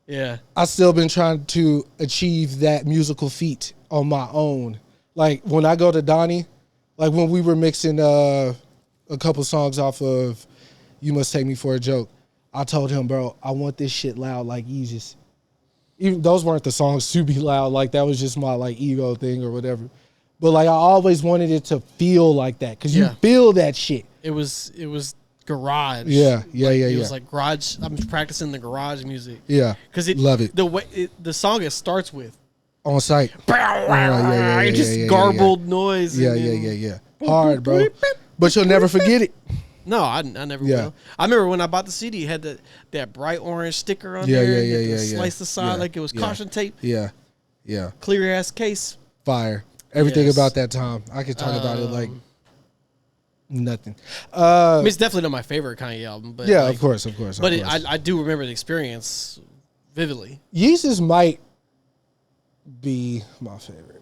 Yeah. I still been trying to achieve that musical feat on my own. Like, when I go to Donnie, like when we were mixing a couple songs off of You Must Take Me for a Joke, I told him, bro, I want this shit loud like Yeezus. Even those weren't the songs to be loud. Like, that was just my like ego thing or whatever. But like, I always wanted it to feel like that because you feel that shit. It was garage. Yeah. It was like garage. I'm practicing the garage music. Yeah, because love it. The way the song it starts with on site. Just garbled noise. Yeah. Hard, bro. But you'll never forget it. No, I never will. I remember when I bought the CD, it had that bright orange sticker on there. Yeah. Slice the side like it was caution tape. Yeah. Clear ass case. Fire. Everything about that time. I could talk about it like nothing. I mean, it's definitely not my favorite Kanye album, but yeah, of course. But I do remember the experience vividly. Yeezus might be my favorite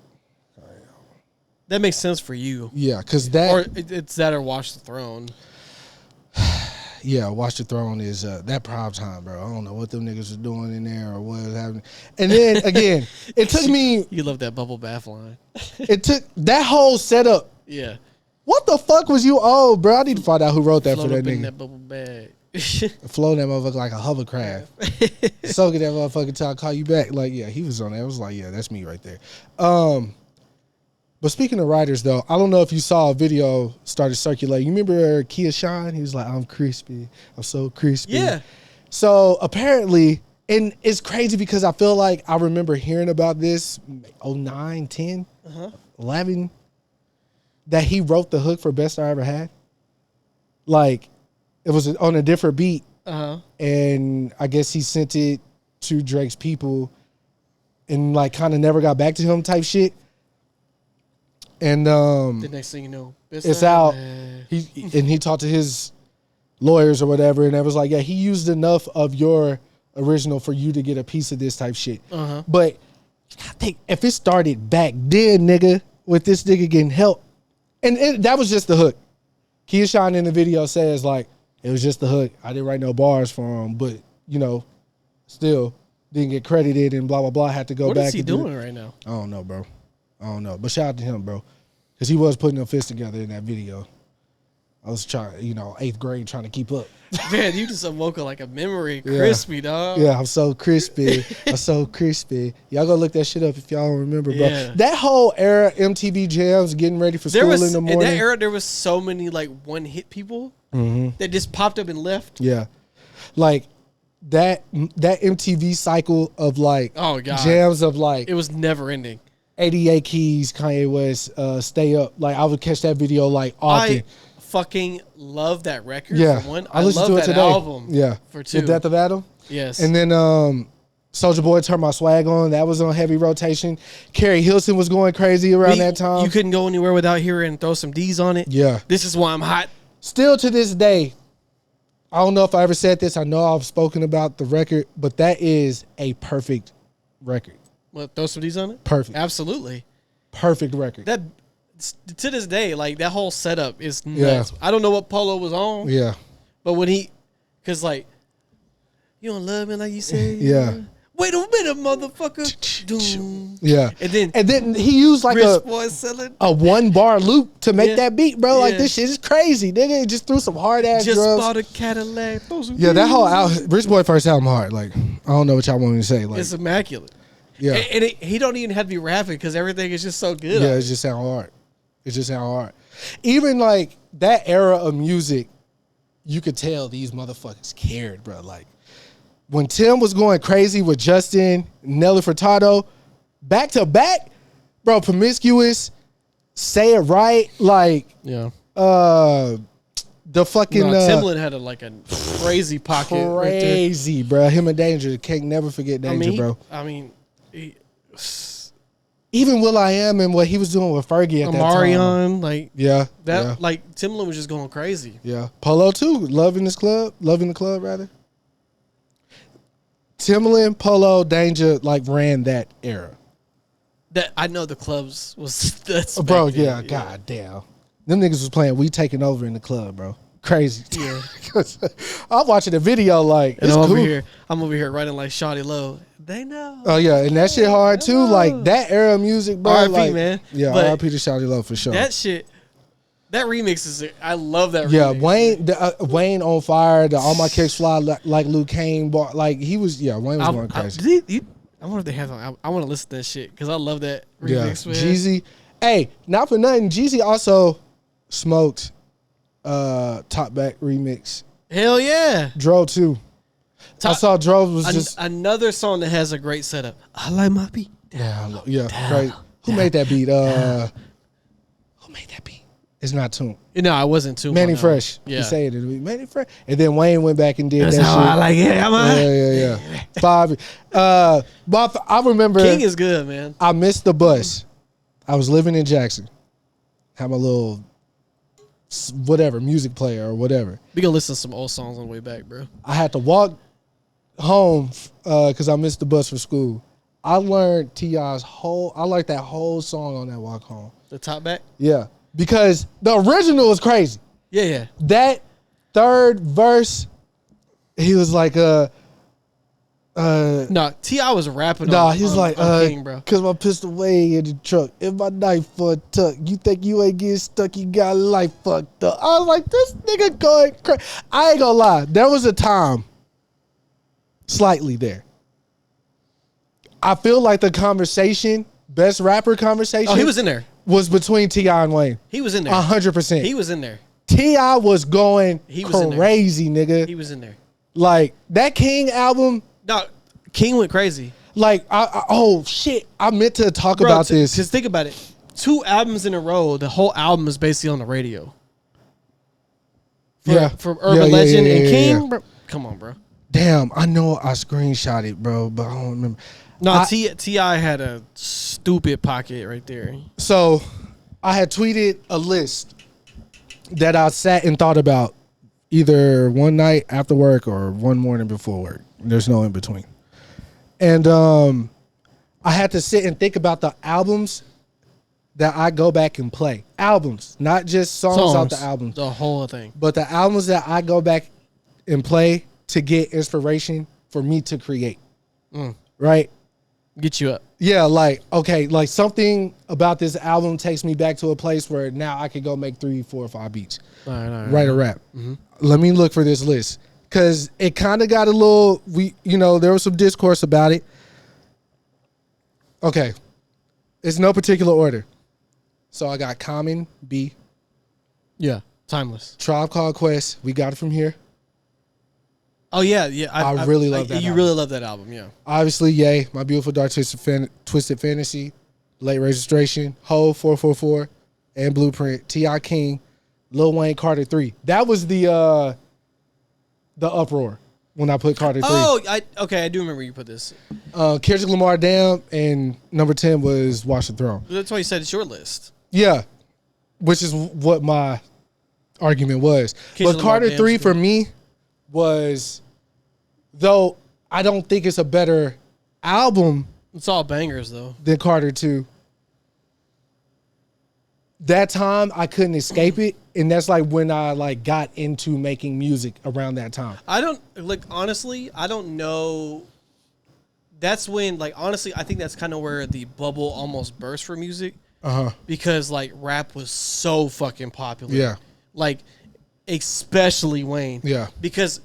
Kanye album. That makes sense for you. Yeah, because that or it's that or Watch the Throne. Yeah, Watch the Throne is that prime time, bro. I don't know what them niggas are doing in there or what is happening. And then again, it took me. You love that bubble bath line. It took that whole setup. Yeah. What the fuck was you on, bro? I need to find out who wrote that Float for that up nigga. in that bubble bag. Floating that motherfucker like a hovercraft. Soaking that motherfucker till I call you back. Like, yeah, he was on that. I was like, yeah, that's me right there. But speaking of writers, though, I don't know if you saw a video started circulating. You remember Kia Shine? He was like, I'm crispy. I'm so crispy. Yeah. So apparently, and it's crazy because I feel like I remember hearing about this 09, 10, 11, that he wrote the hook for Best I Ever Had. Like, it was on a different beat. And I guess he sent it to Drake's people and like kind of never got back to him type shit. And the next thing you know, it's out. He talked to his lawyers or whatever, and it was like, yeah, he used enough of your original for you to get a piece of this type shit. But I think if it started back then, nigga, with this nigga getting help, and that was just the hook. Kia Shine in the video says like it was just the hook. I didn't write no bars for him, but you know, still didn't get credited and blah blah blah. Had to go back. What is he doing right now? I don't know, bro. I don't know, but shout out to him, bro, because he was putting them fists together in that video. I was trying, 8th grade, trying to keep up. Man, you just awoke like a memory, crispy, dog. Yeah, I'm so crispy. I'm so crispy. Y'all go look that shit up if y'all don't remember, bro. Yeah. That whole era, MTV Jams, getting ready for school in the morning. In that era, there was so many like one-hit people that just popped up and left. Yeah, like that MTV cycle of like oh god jams of like it was never ending. 88 Keys, Kanye West, Stay Up. Like I would catch that video like often. I fucking love that record. Yeah, For one. I listened love to it that today. album. Yeah, for two. The Death of Adam. Yes, and then Soulja Boy, Turn My Swag On. That was on heavy rotation. Carrie Hilson was going crazy around that time. You couldn't go anywhere without hearing Throw Some D's on it. Yeah, This Is Why I'm Hot. Still to this day, I don't know if I ever said this. I know I've spoken about the record, but that is a perfect record. What, Throw Some D's on it? Perfect. Absolutely. Perfect record. That to this day, like that whole setup is nuts. Yeah. I don't know what Polo was on. Yeah. But when because like, you don't love me like you said. Yeah. Wait a minute, motherfucker. Doom. Yeah. And then he used like Rich Boy selling. a 1-bar loop to make that beat, bro. Like Yeah. this shit is crazy, nigga. It just threw some hard ass Just drums. bought a Cadillac. Yeah, that whole Rich Boy first album hard. Like I don't know what y'all want me to say. Like It's immaculate. yeah, And he don't even have to be rapping because everything is just so good. yeah, it just sound hard. It just sound hard. Even like that era of music, you could tell these motherfuckers cared, bro. Like when Tim was going crazy with Justin, Nelly Furtado, back to back, bro. Promiscuous, Say It Right, like Yeah. the fucking Timbaland had a crazy pocket. crazy, bro. Him and Danger, can't never forget Right Danger, there. bro. I mean, Even Will.I.Am and what he was doing with Fergie at that time. Omarion, like Yeah, that, yeah, like Timbaland was just going crazy. yeah. Polo too, Loving the Club rather. Timbaland, Polo, Danger, like ran that era. That I know the clubs was that's Bro, yeah, god damn. Them niggas was playing We Taking Over in the club, bro. Crazy. Yeah. I'm watching the video like And it's I'm cool. I'm over here writing like Shawty Low. They know. Oh yeah, and that shit hard too. Like that era of music, bro. R.I.P., like, man. Yeah, But R.I.P. to Shawty Love for sure. That shit, that remix is. I love that. Yeah, remix. Wayne on fire. The All My Kicks Fly like Luke Kane. Like he was. Yeah, Wayne was going crazy. I wonder if they have. I want to listen to that shit because I love that Yeah, remix. Man. Jeezy. Hey, not for nothing. Jeezy also smoked Top Back remix. Hell yeah. Dro too. I saw Dro was just another song that has a great setup. I like my beat. yeah, crazy. Who made that beat? Who made that beat? It's not Tune. No, I wasn't too. Manny Fresh. Yeah. He said it. Manny Fresh. And then Wayne went back and did That's that how shit. I like it. Yeah. Bobby. But I remember King is good, man. I missed the bus. I was living in Jackson. Had my little whatever music player or whatever. We gonna listen to some old songs on the way back, bro. I had to walk home because I missed the bus for school. I learned T.I.'s I like that whole song on that walk home. The Top Back. Yeah, because the original was crazy. Yeah. That third verse, he was like, No, T.I. was rapping. he's like, King, bro. Cause my pistol way in the truck, and my knife for a tuck. You think you ain't getting stuck? You got life fucked up. I was like, this nigga going crazy. I ain't gonna lie. There was a time, slightly there. I feel like the conversation, best rapper conversation. Oh, he was in there. Was between T.I. and Wayne. He was in there. 100%. He was in there. T.I. was going crazy, nigga. He was in there. Like that King album. No, King went crazy. Like, oh shit! I meant to talk about this. Because think about it, 2 albums in a row. The whole album is basically on the radio. From Urban Legend and King. Bro, come on, bro. Damn, I know I screenshot it, bro, but I don't remember. No, T.I. had a stupid pocket right there. So, I had tweeted a list that I sat and thought about either one night after work or one morning before work. There's no in between. And I had to sit and think about the albums that I go back and play. Albums, not just songs out the albums. The whole thing. But the albums that I go back and play to get inspiration for me to create. Right? Get you up. Yeah, like, okay, like something about this album takes me back to a place where now I could go make 3, 4, or 5 beats. All right. Write a rap. Let me look for this list. Because it kind of got a little, there was some discourse about it. Okay. It's no particular order. So I got Common, B. Yeah. Timeless. Tribe Called Quest. We got it from here. Oh, yeah. I really love that You album. really love that album, yeah. Obviously, Yay. My Beautiful Dark Twisted Fantasy. Late Registration, Ho 444, and Blueprint, T.I. King, Lil Wayne, Carter 3. That was the uproar when I put Carter 3. Oh, I do remember you put this. Kendrick Lamar, Damn, and number 10 was Watch the Throne. That's why you said it's your list. Yeah, which is what my argument was. Kendrick But Carter Lamar, 3 Damn, for me was, though I don't think it's a better album It's all bangers though. than Carter 2. That time I couldn't escape it, and that's like when I like got into making music around that time. Honestly, I don't know. That's when honestly, I think that's kind of where the bubble almost burst for music. Because like rap was so fucking popular. Yeah. Like especially Wayne. Yeah. Because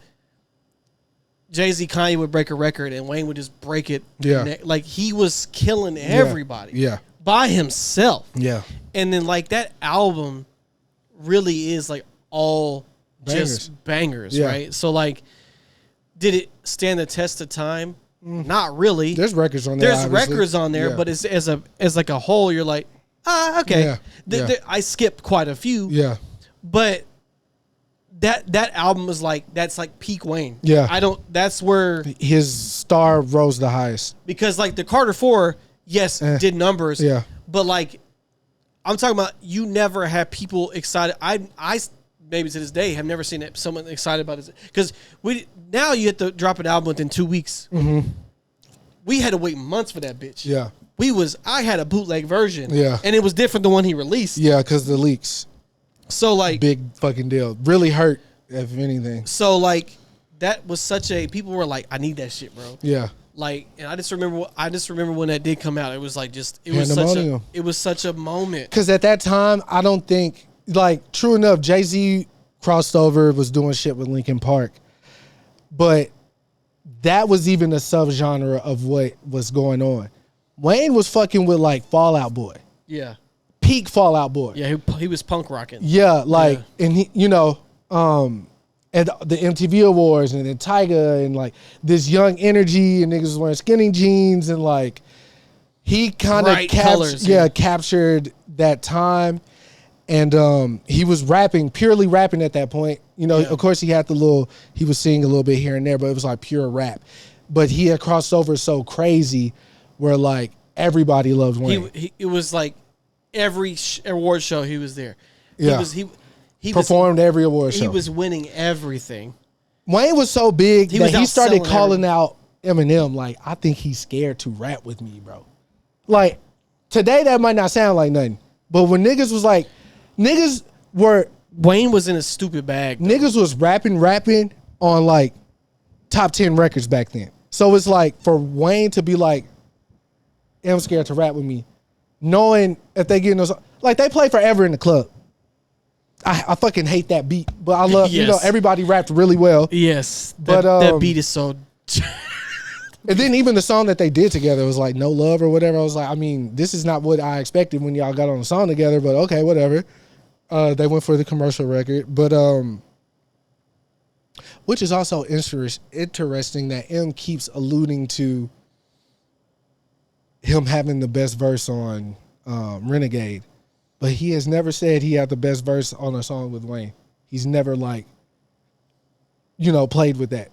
Jay-Z, Kanye would break a record and Wayne would just break it. Yeah. Like he was killing everybody. Yeah. By himself. Yeah. And then like that album really is like all just bangers, Yeah. right? So like, did it stand the test of time? Not really. There's records on there. There's obviously. records on there, Yeah. but as like a whole, you're like, okay. Yeah. I skipped quite a few. Yeah. But that album is like that's like peak Wayne. Yeah. That's where His star rose the highest. because like the Carter 4, yes, did numbers. Yeah. But like I'm talking about you never had people excited. I maybe to this day have never seen someone excited about this because now you have to drop an album within 2 weeks. Mm-hmm. We had to wait months for that bitch. Yeah. I had a bootleg version. Yeah. And it was different than one he released. Yeah, because the leaks. So like Big fucking deal. Really hurt, if anything. so like that was such a people were like, I need that shit, bro. Yeah. Like, and I just remember when that did come out. It was like it was such a moment. Because at that time, I don't think, like, true enough, Jay-Z crossed over, was doing shit with Linkin Park. But that was even a subgenre of what was going on. Wayne was fucking with, like, Fall Out Boy. Yeah. Peak Fall Out Boy. Yeah, he was punk rocking. Yeah, like, and he, at the MTV Awards and then Tyga and like this young energy and niggas was wearing skinny jeans and like he kind of captured that time and he was purely rapping at that point. Of course he had he was singing a little bit here and there, but it was like pure rap. But he had crossed over so crazy where like everybody loved Wayne. It was like every award show he was there. Yeah. He performed every award show. He was winning everything. Wayne was so big that he started calling out Eminem like, I think he's scared to rap with me, bro. Like, today that might not sound like nothing. But when niggas was like, Wayne was in a stupid bag. Though. Niggas was rapping on like top 10 records back then. So it's like for Wayne to be like, I'm scared to rap with me, knowing if they get in those, like they play Forever in the Club. I fucking hate that beat, but I love, everybody rapped really well. Yes. That beat is so. And then even the song that they did together was like No Love or whatever. I was like, I mean, this is not what I expected when y'all got on the song together, but okay, whatever. They went for the commercial record, but which is also interesting that M keeps alluding to him having the best verse on Renegade. But he has never said he had the best verse on a song with Wayne. He's never played with that.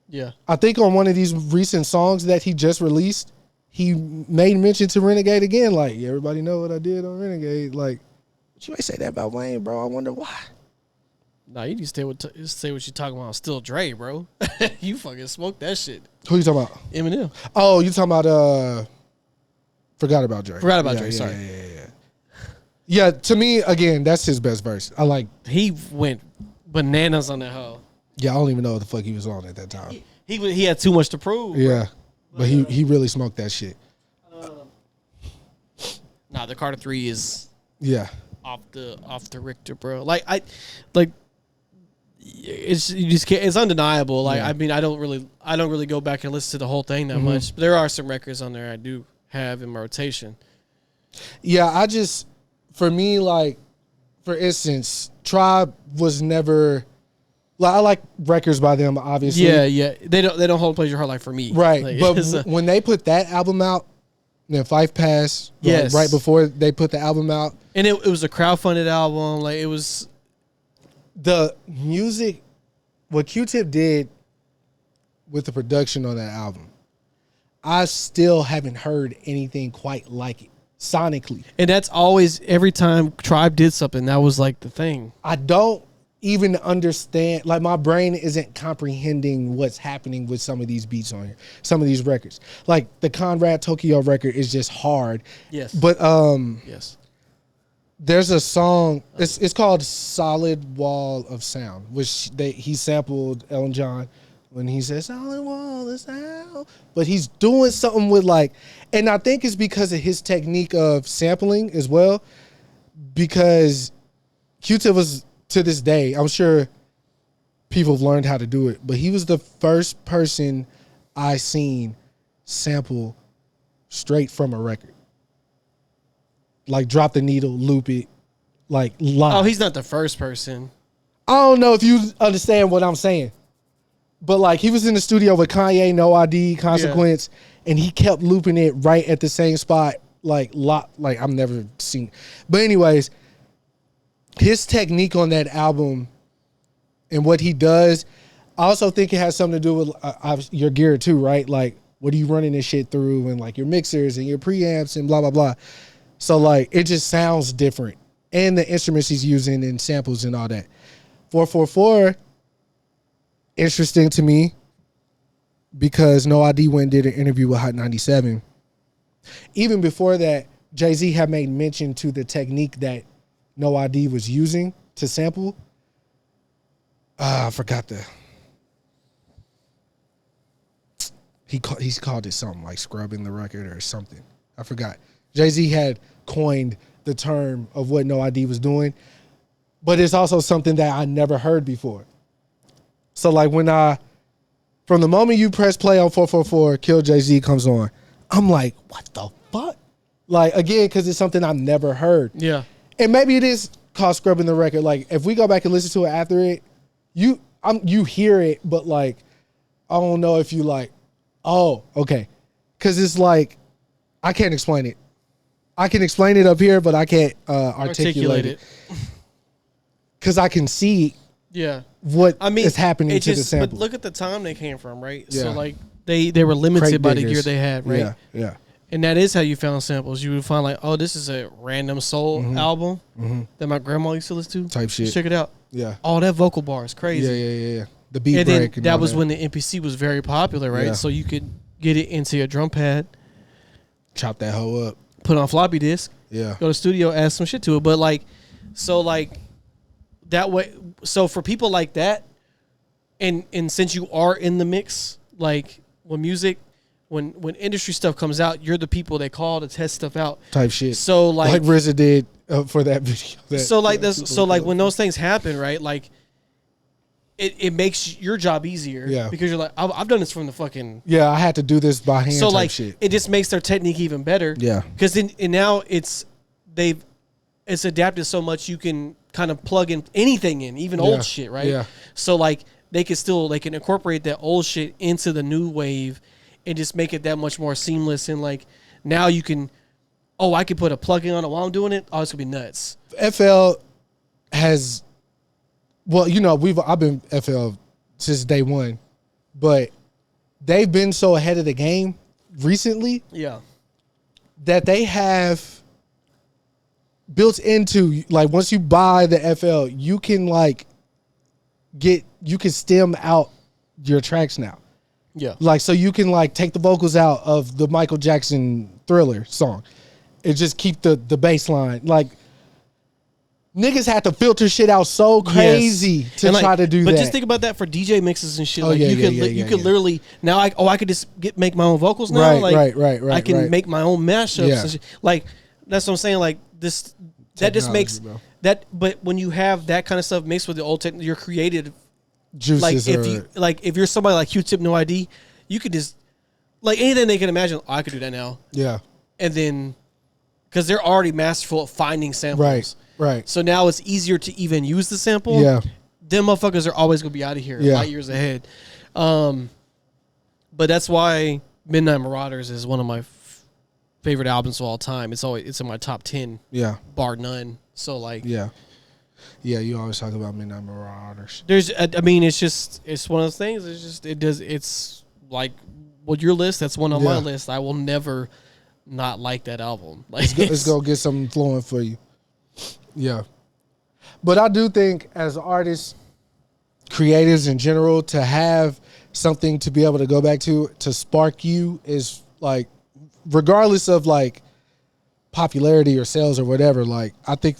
Yeah. I think on one of these recent songs that he just released, he made mention to Renegade again. Like, everybody know what I did on Renegade. Like, but you ain't say that about Wayne, bro. I wonder why. Nah, you need to say what you talking about. Still Dre, bro. You fucking smoked that shit. Who you talking about? Eminem. Oh, you talking about Forgot About Dre. Dre. Sorry. Yeah, to me, again, that's his best verse. He went bananas on that hoe. Yeah, I don't even know what the fuck he was on at that time. He had too much to prove. Yeah, but he really smoked that shit. Nah, the Carter 3 is off the Richter, bro. It's you just can't. It's undeniable. Like I mean, I don't really go back and listen to the whole thing that much. But there are some records on there I do have in my rotation. Yeah, for me, like, for instance, Tribe was never. Like, I like records by them, obviously. Yeah. They don't hold Plays Your Heart like for me. Right. Like, but when they put that album out, then Fife passed. Yes. Right before they put the album out. And it was a crowdfunded album. Like, it was... The music, what Q-Tip did with the production on that album, I still haven't heard anything quite like it, sonically. And that's always, every time Tribe did something, that was like the thing. I don't even understand, like my brain isn't comprehending what's happening with some of these beats on here, some of these records. Like the Conrad Tokyo record is just hard. Yes. But yes. there's a song, it's called Solid Wall of Sound, which he sampled Elton John when he says solid wall of sound. But he's doing something with like, and I think it's because of his technique of sampling as well, because Q-Tip was, to this day, I'm sure people have learned how to do it, but he was the first person I seen sample straight from a record. Like drop the needle, loop it, like live. Oh, he's not the first person. I don't know if you understand what I'm saying, but like he was in the studio with Kanye, No ID, Consequence, and he kept looping it right at the same spot, like I've never seen. But anyways, his technique on that album and what he does, I also think it has something to do with your gear too, right? Like, what are you running this shit through, and like your mixers and your preamps and blah, blah, blah. So like, it just sounds different. And the instruments he's using and samples and all that. 444, interesting to me because No ID went and did an interview with Hot 97. Even before that, Jay-Z had made mention to the technique that No ID was using to sample. I forgot he's called it something like scrubbing the record or something. I forgot. Jay-Z had coined the term of what No ID was doing, but it's also something that I never heard before. So like from the moment you press play on 444, Kill Jay-Z comes on, I'm like, what the fuck? Like, again, because it's something I've never heard. Yeah. And maybe it is called scrubbing the record. Like, if we go back and listen to it after it, you hear it, but like, I don't know if you like, oh, okay. Because it's like, I can't explain it. I can explain it up here, but I can't articulate it. Because I can see what is happening to the sample. But look at the time they came from, right? Yeah. So, like, they were limited by the gear they had, right? Yeah. And that is how you found samples. You would find like, oh, this is a random soul album that my grandma used to listen to. Type shit. Check it out. Yeah. All that vocal bar is crazy. Yeah. The beat and break. Then that was when the MPC was very popular, right? Yeah. So you could get it into your drum pad. Chop that hoe up. Put on floppy disk. Yeah. Go to studio, add some shit to it. But like, so like that way. So for people like that, and since you are in the mix, like when music, when industry stuff comes out, you're the people they call to test stuff out. Type shit. So like RZA did for that video. So like this. So like when those things happen, right? Like it makes your job easier. Yeah. Because you're like, I've done this from the fucking. Yeah, I had to do this by hand. So type like shit. it just makes their technique even better. Yeah. Because then and now it's adapted so much you can kind of plug in anything in, even old shit, right? Yeah. So like they can incorporate that old shit into the new wave and just make it that much more seamless. And like now you can, I could put a plug-in on it while I'm doing it. Oh, it's gonna be nuts. FL has, well, you know, I've been FL since day one, but they've been so ahead of the game recently. Yeah. That they have built into, like, once you buy the FL, you can like you can stem out your tracks now. Yeah. Like, so you can like take the vocals out of the Michael Jackson Thriller song and just keep the bass line. Like, niggas had to filter shit out so crazy to try to do that. But just think about that for DJ mixes and shit. Like you could literally now I could just make my own vocals now. Right. I can make my own mashups and shit. Like, that's what I'm saying. Like this, that just makes that. But when you have that kind of stuff mixed with the old technology, you're creative. Juices like if you're somebody like Q-Tip, No ID, you could just like anything they can imagine. I could do that now. Yeah. And then because they're already masterful at finding samples. Right. So now it's easier to even use the sample. Yeah. Them motherfuckers are always gonna be out of here light years ahead. But that's why Midnight Marauders is one of my favorite albums of all time. It's in my top 10. Yeah. Bar none. So like. Yeah. Yeah, you always talk about Midnight Marauders. It's one of those things. It's like, well, your list, that's one on my list. I will never not like that album. Like, let's go get something flowing for you. Yeah. But I do think as artists, creatives in general, to have something to be able to go back to spark you is like, regardless of like popularity or sales or whatever, like I think,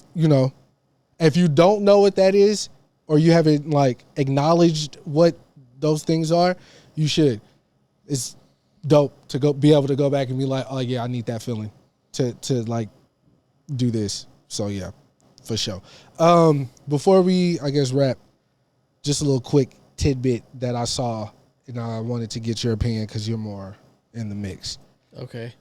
if you don't know what that is or you haven't like acknowledged what those things are, you should. It's dope to be able to go back and be like, oh yeah, I need that feeling to like do this. So yeah, for sure. Before we, I guess, wrap, just a little quick tidbit that I saw, and I wanted to get your opinion because you're more in the mix. Okay.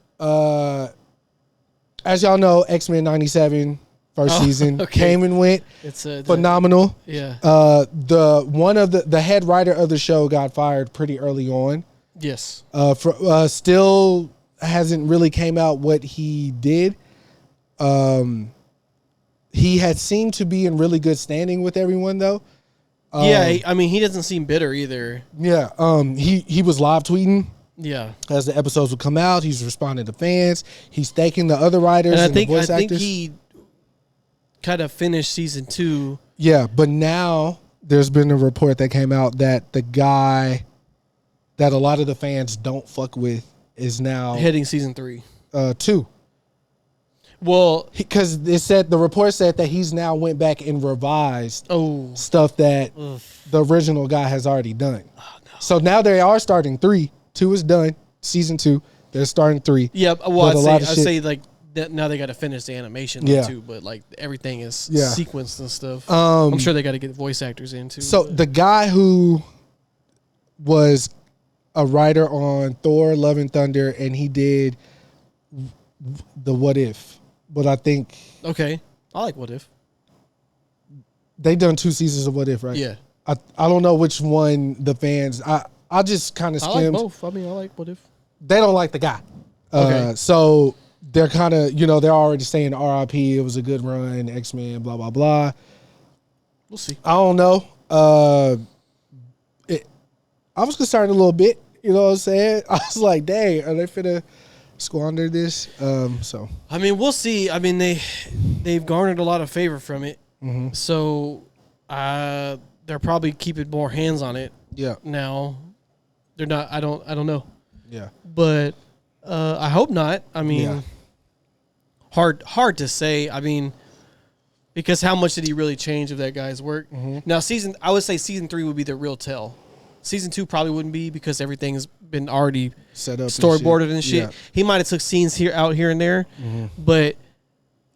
As y'all know, X-Men 97 first season came and went. It's phenomenal. Yeah. The head writer of the show got fired pretty early on. Yes. Still hasn't really came out what he did. He had seemed to be in really good standing with everyone though. He doesn't seem bitter either. Yeah. He was live tweeting. Yeah. As the episodes would come out, he's responding to fans. He's thanking the other writers and the voice actors. I think he kind of finished season 2. Yeah, but now there's been a report that came out that the guy that a lot of the fans don't fuck with is now heading season 3. 2. Well, because the report said that he's now went back and revised stuff that the original guy has already done. Oh, no. So now they are starting 3. 2 is done. Season 2, they're starting 3. Yeah, well, I'd say like now they got to finish the animation too, but like everything is sequenced and stuff. I'm sure they got to get voice actors in too. So the guy who was a writer on Thor: Love and Thunder, and he did the What If, but I think I like What If. They done 2 seasons of What If, right? Yeah. I don't know which one the fans. I just kind of skimmed. I like both. I mean, I like What If. They don't like the guy. So they're kind of, they're already saying RIP, it was a good run, X-Men, blah, blah, blah. We'll see. I don't know. I was concerned a little bit, you know what I'm saying? I was like, dang, are they finna squander this? So I mean, we'll see. I mean, they've garnered a lot of favor from it. Mm-hmm. So they're probably keeping more hands on it. Yeah. Now. They're not. I don't know. Yeah. But I hope not. I mean, hard to say. I mean, because how much did he really change of that guy's work? Mm-hmm. Now, I would say season 3 would be the real tell. Season 2 probably wouldn't be because everything's been already set up, storyboarded and shit. Yeah. He might have took scenes here and there, but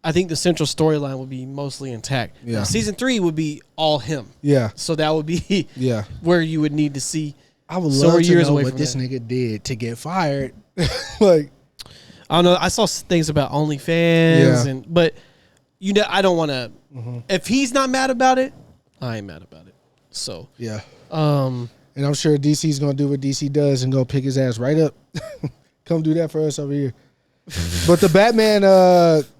I think the central storyline would be mostly intact. Yeah. Now, season 3 would be all him. Yeah. So that would be where you would need to see. I would love to know what this nigga did to get fired. Like, I don't know. I saw things about OnlyFans, but I don't want to. Mm-hmm. If he's not mad about it, I ain't mad about it. So yeah. And I'm sure DC's gonna do what DC does and go pick his ass right up. Come do that for us over here. But the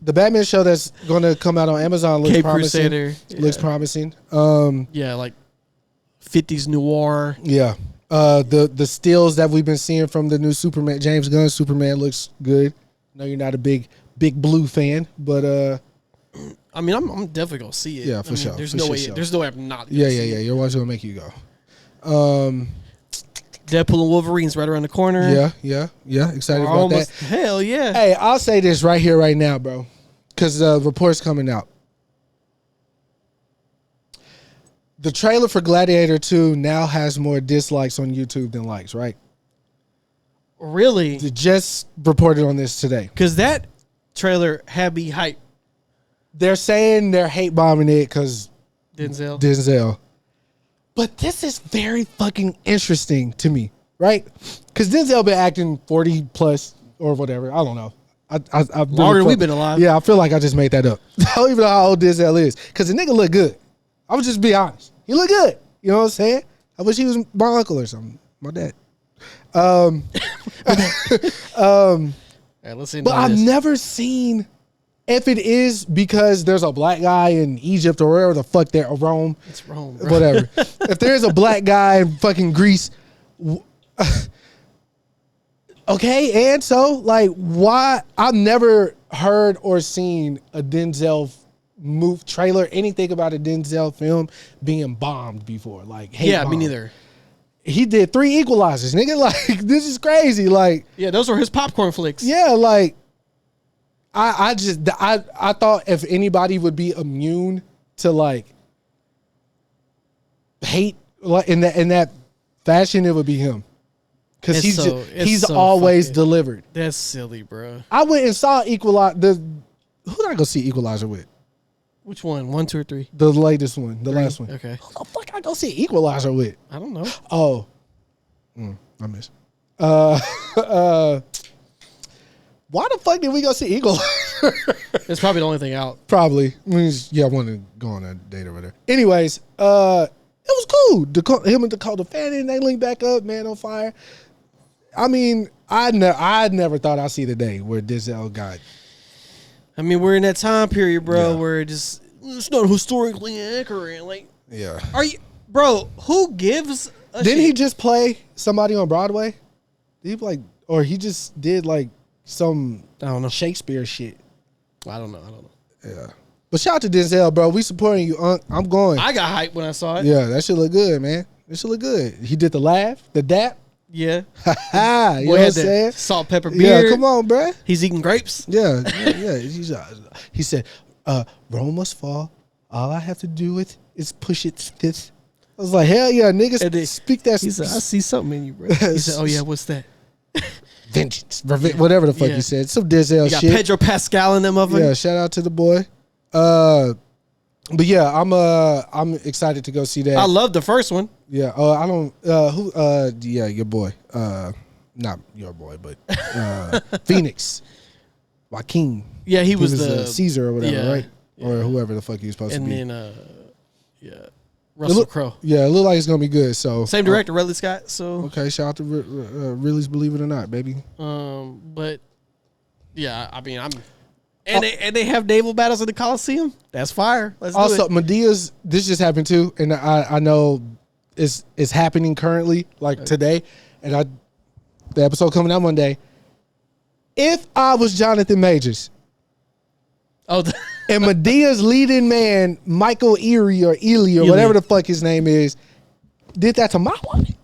Batman show that's gonna come out on Amazon looks promising. Crusader, looks promising. Like 50s noir. Yeah. The stills that we've been seeing from the new Superman, James Gunn Superman, looks good. I know you're not a big blue fan, but I mean, I'm definitely gonna see it. Yeah, for sure. There's no way I'm not. Yeah. Your wife's gonna make you go. Deadpool and Wolverine's right around the corner. Yeah. Excited about that. Hell yeah. Hey, I'll say this right here, right now, bro, because the report's coming out. The trailer for Gladiator 2 now has more dislikes on YouTube than likes, right? Really? They just reported on this today. Because that trailer had me hype. They're saying they're hate bombing it because Denzel. But this is very fucking interesting to me, right? Because Denzel been acting 40 plus or whatever. I don't know. I've longer than we've been alive. Yeah, I feel like I just made that up. I don't even know how old Denzel is. Because the nigga look good. I would just be honest. He look good. You know what I'm saying? I wish he was my uncle or something. My dad. Hey, All right, let's see. But I've never seen, if it is because there's a black guy in Egypt or wherever the fuck they're, Rome. It's Rome, bro. Whatever. If there's a black guy in fucking Greece, okay, and so, like, why? I've never heard or seen a Denzel trailer, anything about a Denzel film being bombed before. Like, hate yeah, bombed. me neither. He did 3 Equalizers, nigga. Like, this is crazy. Like, yeah, those were his popcorn flicks. yeah, like, I thought if anybody would be immune to like hate like in that fashion, it would be him. Because he's always delivered. That's silly, bro. I went and saw Equalizer. Who did I go see Equalizer with? Which one? 1, 2, or 3? The latest one. The last one. Okay. Who the fuck I go see Equalizer with? I don't know. Oh. I missed. Why the fuck did we go see Equalizer? It's probably the only thing out. Probably. I wanted to go on a date over there. Anyways, it was cool. Him and Dakota Fanning, they linked back up, Man on Fire. I mean, I'd never thought I'd see the day where Denzel got. I mean, we're in that time period, bro, where it's not historically accurate. Like, Yeah. are you, bro? Who gives a Didn't shit? he just play somebody on Broadway? Did he or he just did like some I don't know. Shakespeare shit? I don't know. Yeah. But shout out to Denzel, bro. We supporting you. I'm going. I got hyped when I saw it. Yeah, that should look good, man. That should look good. He did the laugh, the dap. Yeah. You know what I'm saying? Salt, pepper, beard. Yeah, come on, bro. He's eating grapes. Yeah. He said, Rome must fall. All I have to do is push it this. I was like, hell yeah, niggas, speak that. He said, I see something in you, bro. He said, oh yeah, what's that? Vengeance. Whatever the fuck he said. Some Denzel you got shit. Pedro Pascal in them motherfuckers. Yeah, shout out to the boy. But yeah, I'm excited to go see that. I love the first one. Yeah. I don't. Yeah, your boy. Not your boy, but Phoenix. Joaquin. Yeah, he was the Caesar or whatever, right? Or whoever the fuck he was supposed to be. And then, Russell Crowe. Yeah, it looked like it's gonna be good. So same director, Ridley Scott. So okay, shout out to Ridley's Believe It or Not, baby. But yeah, I mean, and they have naval battles in the Coliseum. That's fire. Let's do also, it. Medea's. This just happened too, and I know it's happening currently, like today, and the episode coming out Monday. If I was Jonathan Majors, and Medea's leading man, Michael Ealy or whatever the fuck his name is, did that to my wife,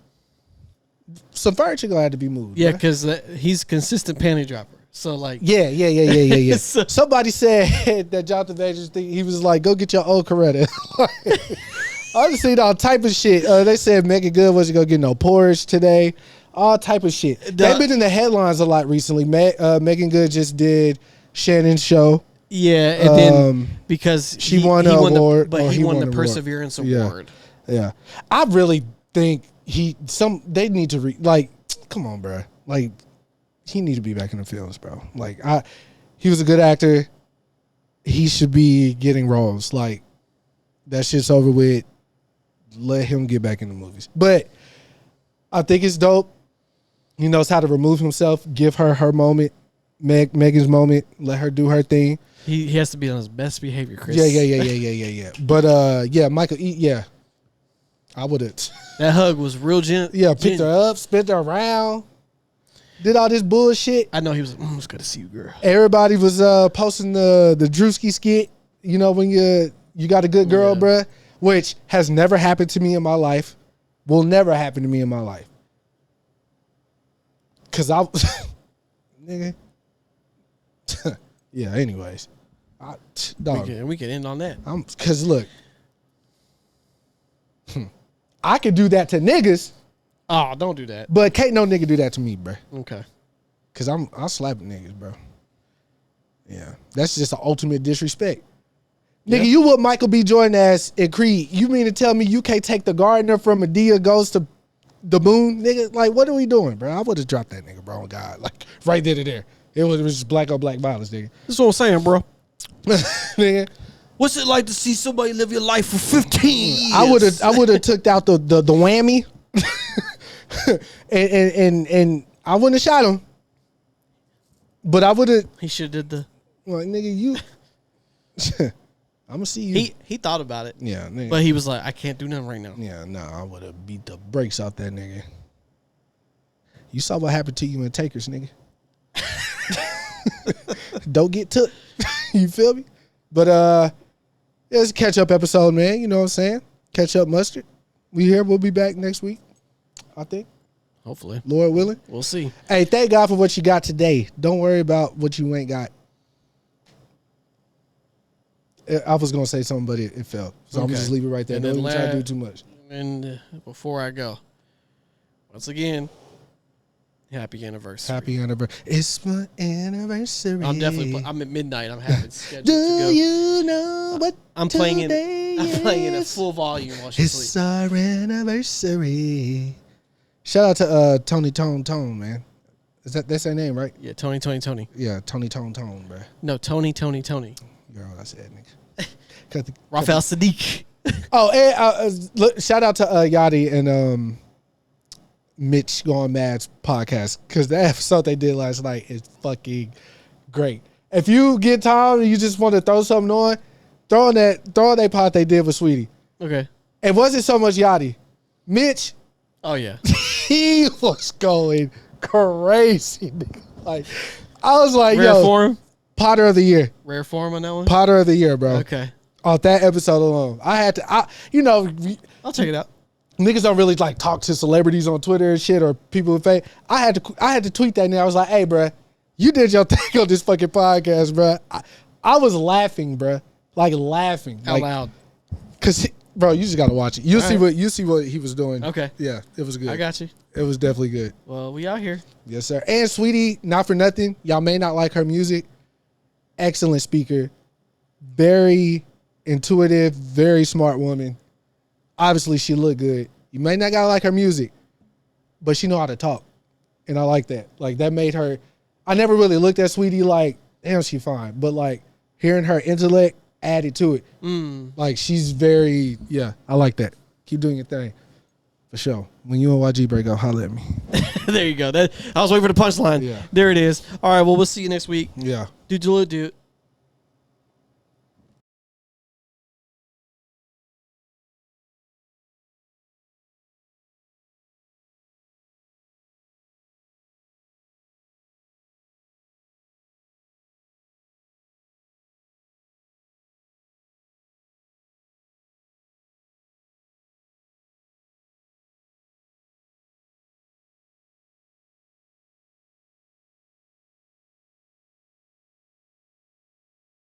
some furniture gonna have to be moved. Yeah, because he's consistent panty dropper. So like, yeah. Somebody said that Jonathan Majors, he was like, go get your old Coretta. I just seen all type of shit. They said Megan Good wasn't gonna get no Porsche today. All type of shit. They've been in the headlines a lot recently. Megan Good just did Shannon's show. Yeah, and then because he won an award, he won the Perseverance Award. Yeah, I really think they need to come on, bro. Like, he need to be back in the films, bro. Like, he was a good actor. He should be getting roles. Like, that shit's over with. Let him get back in the movies. But I think it's dope. He knows how to remove himself, give her moment, Megan's moment, let her do her thing. He has to be on his best behavior, Kris. Yeah. But Michael, I would have. That hug was real picked her up, spent her around, did all this bullshit. I know he was. It's good to see you, girl. Everybody was posting the Drewski skit. You know, when you got a good girl, bruh, which has never happened to me in my life, will never happen to me in my life. Cause nigga. Yeah. Anyways, dog. We can end on that. Cause look, I could do that to niggas. Oh, don't do that. But can't no nigga do that to me, bro. Okay. Cause I'll slap niggas, bro. Yeah, that's just the ultimate disrespect. Yeah. Nigga, you what Michael B. Jordan ass in Creed? You mean to tell me you can't take the gardener from Medea goes to the moon, nigga? Like, what are we doing, bro? I would have dropped that nigga, bro. Oh God, like right there to there. It was just black on black violence, nigga. That's what I'm saying, bro. Nigga, what's it like to see somebody live your life for 15 years? I would have took out the whammy, and I wouldn't have shot him. But I would have. He should have did the. Well, nigga, you. I'm gonna see you. He thought about it. Yeah, nigga. But he was like, I can't do nothing right now. Yeah, I would have beat the brakes out that nigga. You saw what happened to you in Takers, nigga. Don't get took. You feel me? But yeah, it's a catch up episode, man. You know what I'm saying? Catch up mustard. We here. We'll be back next week, I think. Hopefully. Lord willing. We'll see. Hey, thank God for what you got today. Don't worry about what you ain't got. I was gonna say something, but it fell. So I'm gonna just leave it right there. Don't even try to do too much. And before I go, once again, happy anniversary. Happy anniversary. It's my anniversary. I'm definitely. I'm at midnight. I'm having scheduled Do to go. you know what? I'm playing in a full volume while she's It's asleep. our anniversary. Shout out to Tony Tone, man. That's their name, right? Yeah, Tony. Yeah, Tony Tone, bro. No, Tony. You heard what I said, nigga. Rafael Sadiq. Oh, and look, shout out to Yachty and Mitch Going Mad's podcast, because the episode they did last night is fucking great. If you get time and you just want to throw something on, throw on that pod they did with Sweetie. Okay. It wasn't so much Yachty. Mitch, Oh yeah. he was going crazy, nigga. Like, I was like, Rare yo, form. Potter of the Year. Rare form on that one. Potter of the Year, bro. Okay. Off that episode alone. I'll check it out. Niggas don't really like talk to celebrities on Twitter and shit, or people with fame. I had to tweet that, and I was like, hey, bro, you did your thing on this fucking podcast, bro. I was laughing, bro. Like laughing. Out loud. Cause bro, you just gotta watch it. You see what he was doing. Okay. Yeah, it was good. I got you. It was definitely good. Well, we out here. Yes, sir. And Sweetie, not for nothing, y'all may not like her music. Excellent speaker. Very intuitive, very smart woman. Obviously, she look good. You may not gotta like her music, but she know how to talk. And I like that. Like, that made her... I never really looked at Sweetie like, damn, she fine. But, like, hearing her intellect added to it. Like, she's very... Yeah, I like that. Keep doing your thing. For sure. When you and YG break out, holler at me. There you go. I was waiting for the punchline. Yeah. There it is. All right, well, we'll see you next week. Yeah. Do.